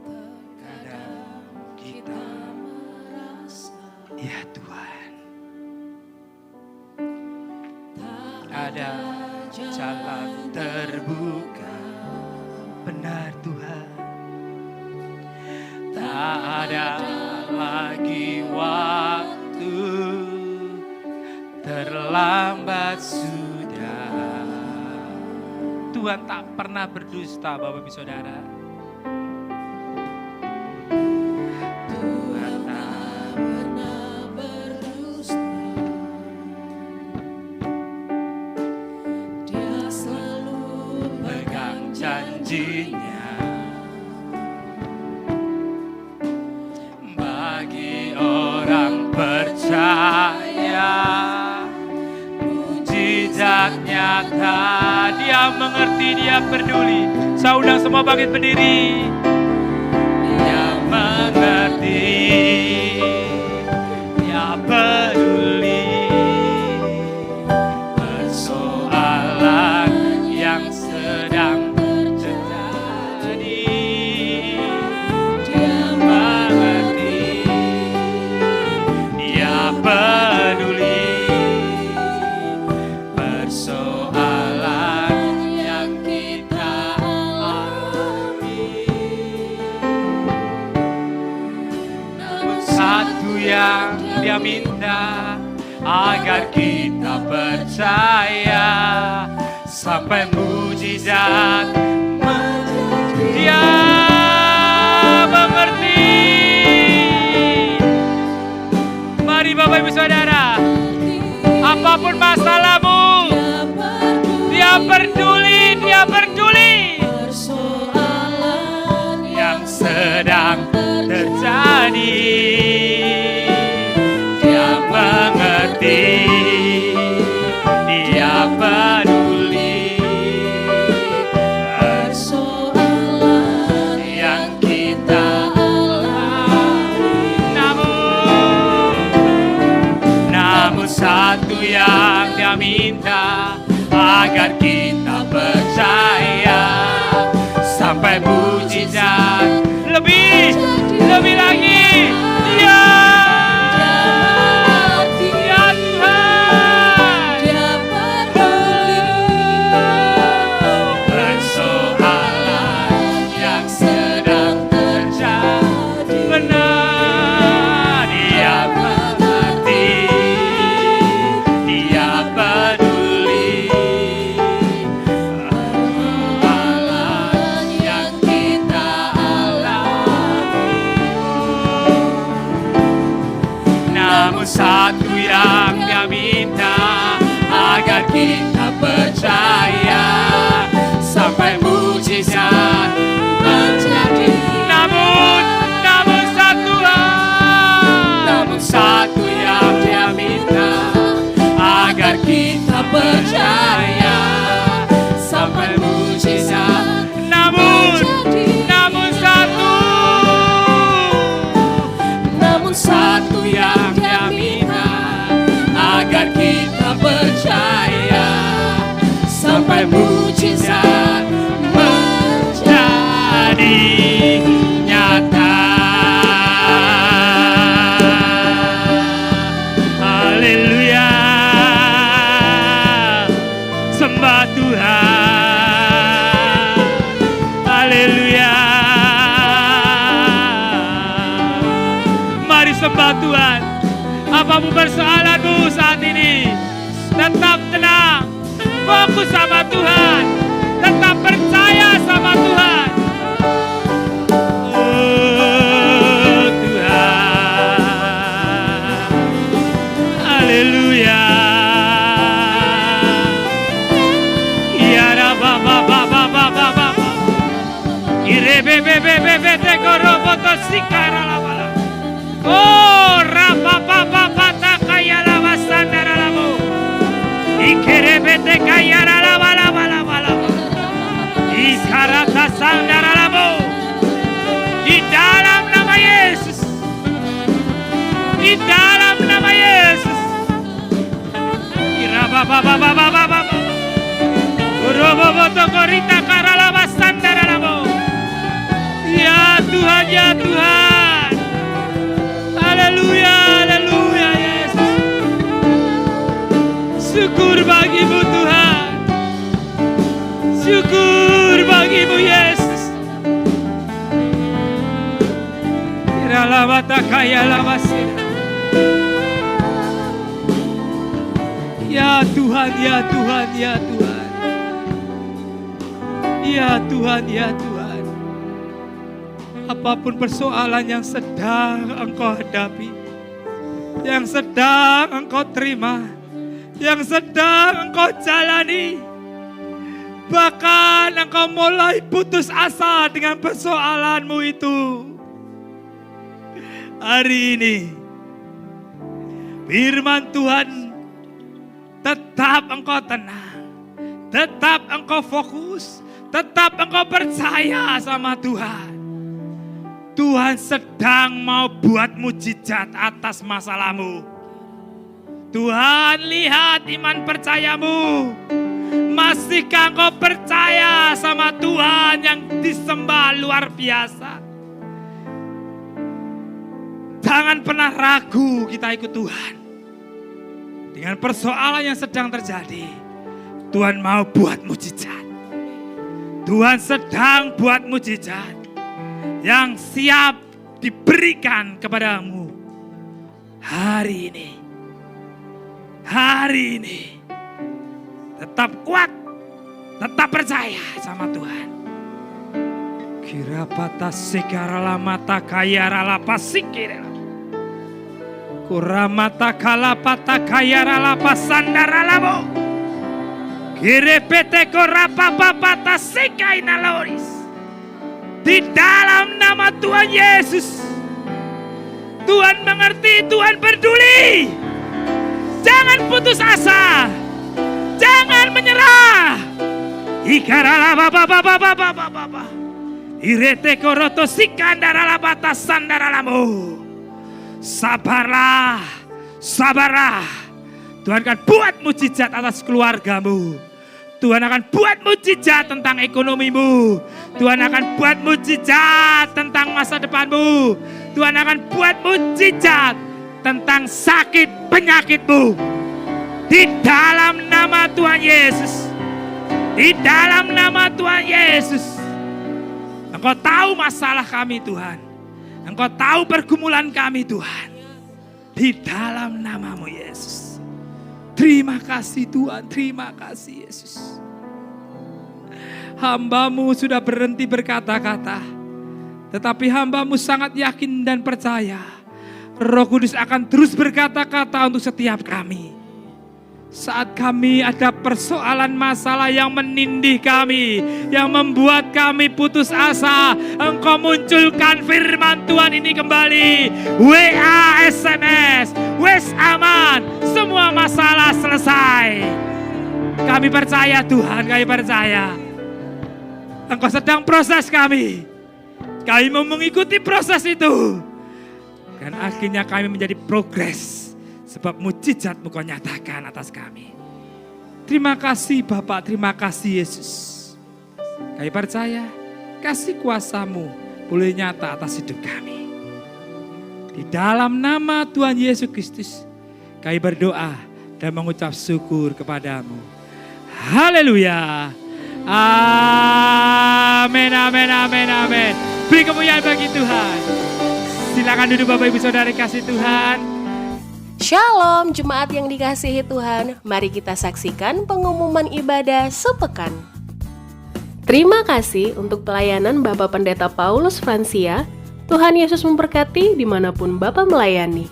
Terkadang kita merasa, ya Tuhan, ada jalan terbuka. Benar Tuhan. Tak ada lagi waktu, terlambat sudah. Tuhan tak pernah berdusta Bapak Ibu Saudara. Tuhan tak pernah berdusta. Dia selalu pegang janjinya. Bagi yang mengerti, dia peduli. Saya undang semua bangkit berdiri. Dia mengerti, dia peduli persoalan yang sedang terjadi. Dia mengerti, dia peduli persoalan yang kita alami. Namun satu yang dia minta, agar kita percaya sampai mujizat dia mengerti. Mari Bapak Ibu Saudara, apapun masalahmu, dia peduli, dia peduli yang sedang terjadi. Dia mengerti, dia peduli persoalan yang kita alami. Namun satu yang dia minta, agar kita percaya sampai mujizat lebih lagi. Ya satu yang dia minta, agar kita percaya sampai mujizat terjadi. Namun satu yang dia minta, agar kita percaya sampai mujizat. Namun satu yang dia minta, agar kita percaya sampai mujizat menjadi nyata. Haleluya, sembah Tuhan. Haleluya, mari sembah Tuhan. Apapun persoalanmu saat ini, tetap tenang, fokus sama Tuhan, tetap percaya sama Tuhan. Oh Tuhan, haleluya. Ya Rabba Baba Baba Baba Irebe Bebe Bebe Tekoroboto Sikara Labala. Oh Rabba Baba Bata Kaya Lava Sandara Labo Ikerebe Tekaya Lava Lava Lava Lava Ikarata Sandara Labo. Di dalam nama Yesus, di dalam nama Yesus. Iraba Baba Baba Baba Uroboboto Korita Karalava Sandara Labo. Ya Tuhan, ya Tuhan. Haleluya, haleluya Yesus. Syukur bagimu Tuhan. Syukur bagimu Yesus. Iralawata kaya lawasira. Ya Tuhan, ya Tuhan, ya Tuhan. Ya Tuhan, ya Tuhan. Apapun persoalan yang sedang engkau hadapi, yang sedang engkau terima, yang sedang engkau jalani, bahkan engkau mulai putus asa dengan persoalanmu itu, hari ini firman Tuhan tetap engkau tenang, Tetap engkau fokus, tetap engkau percaya sama Tuhan. Tuhan sedang mau buat mujizat atas masalahmu. Tuhan lihat iman percayamu. Masihkah engkau percaya sama Tuhan yang disembah luar biasa? Jangan pernah ragu kita ikut Tuhan. Dengan persoalan yang sedang terjadi, Tuhan mau buat mujizat. Tuhan sedang buat mujizat yang siap diberikan kepadamu hari ini. Hari ini. Tetap kuat, tetap percaya sama Tuhan. Kira patah segara lamata kaya rala pasikir. Kuramata kala patah kaya rala pasandara labo. Kire pete korapa papata sekai naloris. Di dalam nama Tuhan Yesus. Tuhan mengerti, Tuhan peduli. Jangan putus asa. Jangan menyerah. Ikarala baba. Irete koroto sikandara labata sandara lamu. Sabarlah, sabarlah. Tuhan akan buat mujizat atas keluargamu. Tuhan akan buat mujizat tentang ekonomimu. Tuhan akan buat mujizat tentang masa depanmu. Tuhan akan buat mujizat tentang sakit penyakitmu. Di dalam nama Tuhan Yesus. Di dalam nama Tuhan Yesus. Engkau tahu masalah kami Tuhan. Engkau tahu pergumulan kami Tuhan. Di dalam nama-Mu Yesus. Terima kasih Tuhan, terima kasih Yesus. Hamba-Mu sudah berhenti berkata-kata. Tetapi hamba-Mu sangat yakin dan percaya. Roh Kudus akan terus berkata-kata untuk setiap kami. Saat kami ada persoalan masalah yang menindih kami, yang membuat kami putus asa, Engkau munculkan firman Tuhan ini kembali. WA, SMS, wes aman, semua masalah selesai. Kami percaya Tuhan, kami percaya. Engkau sedang proses kami. Kami mau mengikuti proses itu. Dan akhirnya kami menjadi progres. Sebab mujizat-Mu Kau nyatakan atas kami. Terima kasih Bapak, terima kasih Yesus. Kami percaya kasih kuasa-Mu boleh nyata atas hidup kami. Di dalam nama Tuhan Yesus Kristus kami berdoa dan mengucap syukur kepadamu. Haleluya. Amin, amin, amin, amin. Beri kemuliaan bagi Tuhan. Silakan duduk Bapak Ibu Saudara kasih Tuhan. Shalom jemaat yang dikasihi Tuhan, mari kita saksikan pengumuman ibadah sepekan. Terima kasih untuk pelayanan Bapak Pendeta Paulus Francia. Tuhan Yesus memberkati dimanapun Bapak melayani.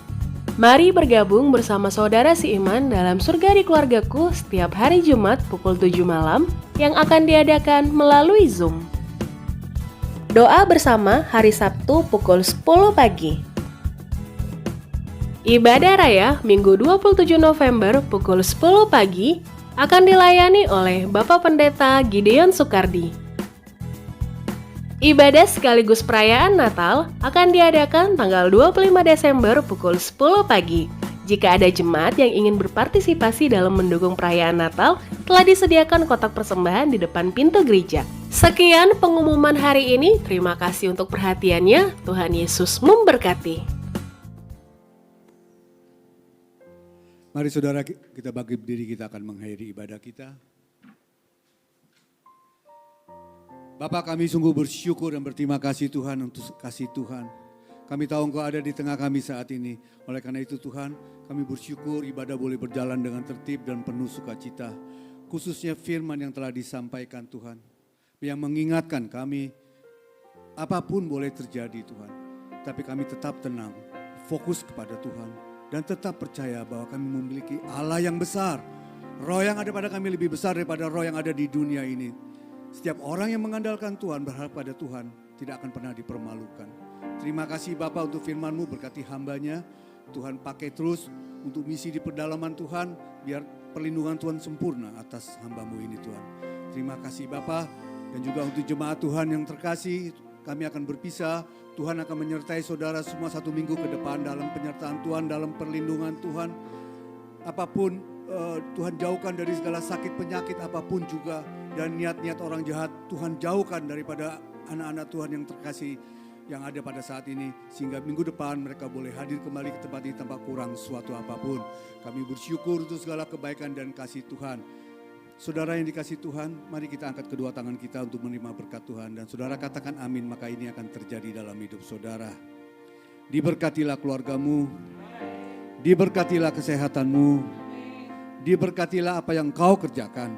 Mari bergabung bersama saudara seiman dalam Surga di Keluargaku setiap hari Jumat pukul 7 malam yang akan diadakan melalui Zoom. Doa bersama hari Sabtu pukul 10 pagi. Ibadah Raya Minggu 27 November pukul 10 pagi akan dilayani oleh Bapak Pendeta Gideon Soekardi. Ibadah sekaligus perayaan Natal akan diadakan tanggal 25 Desember pukul 10 pagi. Jika ada jemaat yang ingin berpartisipasi dalam mendukung perayaan Natal, telah disediakan kotak persembahan di depan pintu gereja. Sekian pengumuman hari ini, terima kasih untuk perhatiannya, Tuhan Yesus memberkati. Mari saudara kita bagi diri, kita akan mengakhiri ibadah kita. Bapak, kami sungguh bersyukur dan berterima kasih Tuhan untuk kasih Tuhan. Kami tahu Engkau ada di tengah kami saat ini. Oleh karena itu Tuhan, kami bersyukur ibadah boleh berjalan dengan tertib dan penuh sukacita. Khususnya firman yang telah disampaikan Tuhan. Yang mengingatkan kami, apapun boleh terjadi Tuhan. Tapi kami tetap tenang, fokus kepada Tuhan. Dan tetap percaya bahwa kami memiliki Allah yang besar. Roh yang ada pada kami lebih besar daripada roh yang ada di dunia ini. Setiap orang yang mengandalkan Tuhan, berharap pada Tuhan, tidak akan pernah dipermalukan. Terima kasih Bapak untuk firman-Mu, berkati hamba-Nya. Tuhan pakai terus untuk misi di pedalaman Tuhan, biar perlindungan Tuhan sempurna atas hamba-Mu ini Tuhan. Terima kasih Bapa, dan juga untuk jemaat Tuhan yang terkasih, kami akan berpisah. Tuhan akan menyertai saudara semua 1 minggu ke depan dalam penyertaan Tuhan, dalam perlindungan Tuhan. Apapun Tuhan jauhkan dari segala sakit penyakit apapun juga, dan niat-niat orang jahat Tuhan jauhkan daripada anak-anak Tuhan yang terkasih yang ada pada saat ini, sehingga minggu depan mereka boleh hadir kembali ke tempat ini tanpa kurang suatu apapun. Kami bersyukur untuk segala kebaikan dan kasih Tuhan. Saudara yang dikasih Tuhan, mari kita angkat kedua tangan kita untuk menerima berkat Tuhan. Dan saudara katakan amin, maka ini akan terjadi dalam hidup saudara. Diberkatilah keluargamu, diberkatilah kesehatanmu, diberkatilah apa yang kau kerjakan,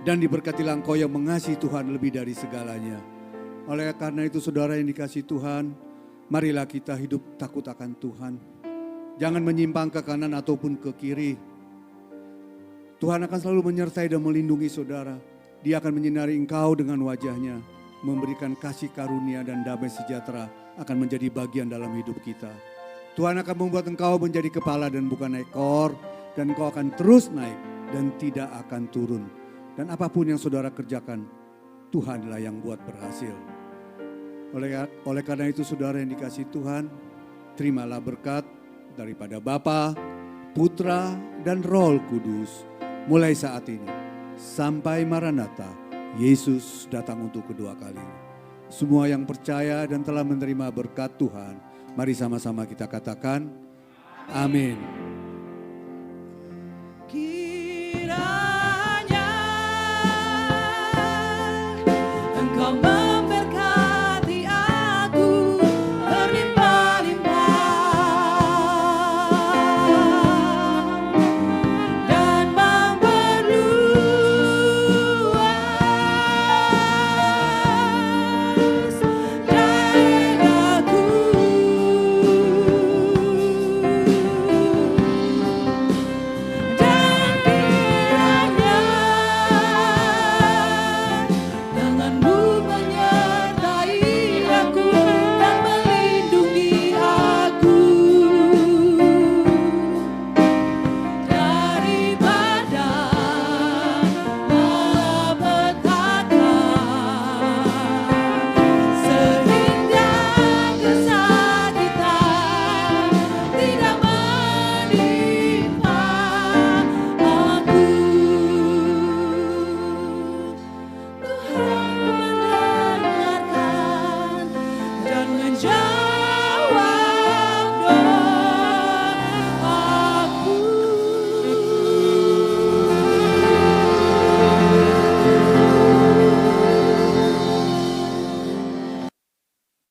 dan diberkatilah engkau yang mengasihi Tuhan lebih dari segalanya. Oleh karena itu saudara yang dikasih Tuhan, marilah kita hidup takut akan Tuhan. Jangan menyimpang ke kanan ataupun ke kiri. Tuhan akan selalu menyertai dan melindungi saudara. Dia akan menyinari engkau dengan wajahnya, memberikan kasih karunia dan damai sejahtera akan menjadi bagian dalam hidup kita. Tuhan akan membuat engkau menjadi kepala dan bukan ekor, dan engkau akan terus naik dan tidak akan turun. Dan apapun yang saudara kerjakan, Tuhanlah yang buat berhasil. Oleh karena itu saudara yang dikasih Tuhan, terimalah berkat daripada Bapa, Putra, dan Roh Kudus mulai saat ini sampai Maranatha, Yesus datang untuk kedua kalinya. Semua yang percaya dan telah menerima berkat Tuhan, mari sama-sama kita katakan amin. Kiranya Engkau memberkati aku berlimpah-limpah dan memperluas daerahku. Dan kiranya tanganmu menyertai aku dan melindungi aku daripada malapetaka, sehingga kesakitan tidak menimpa aku. Tuhan mendengarkan dan menjawab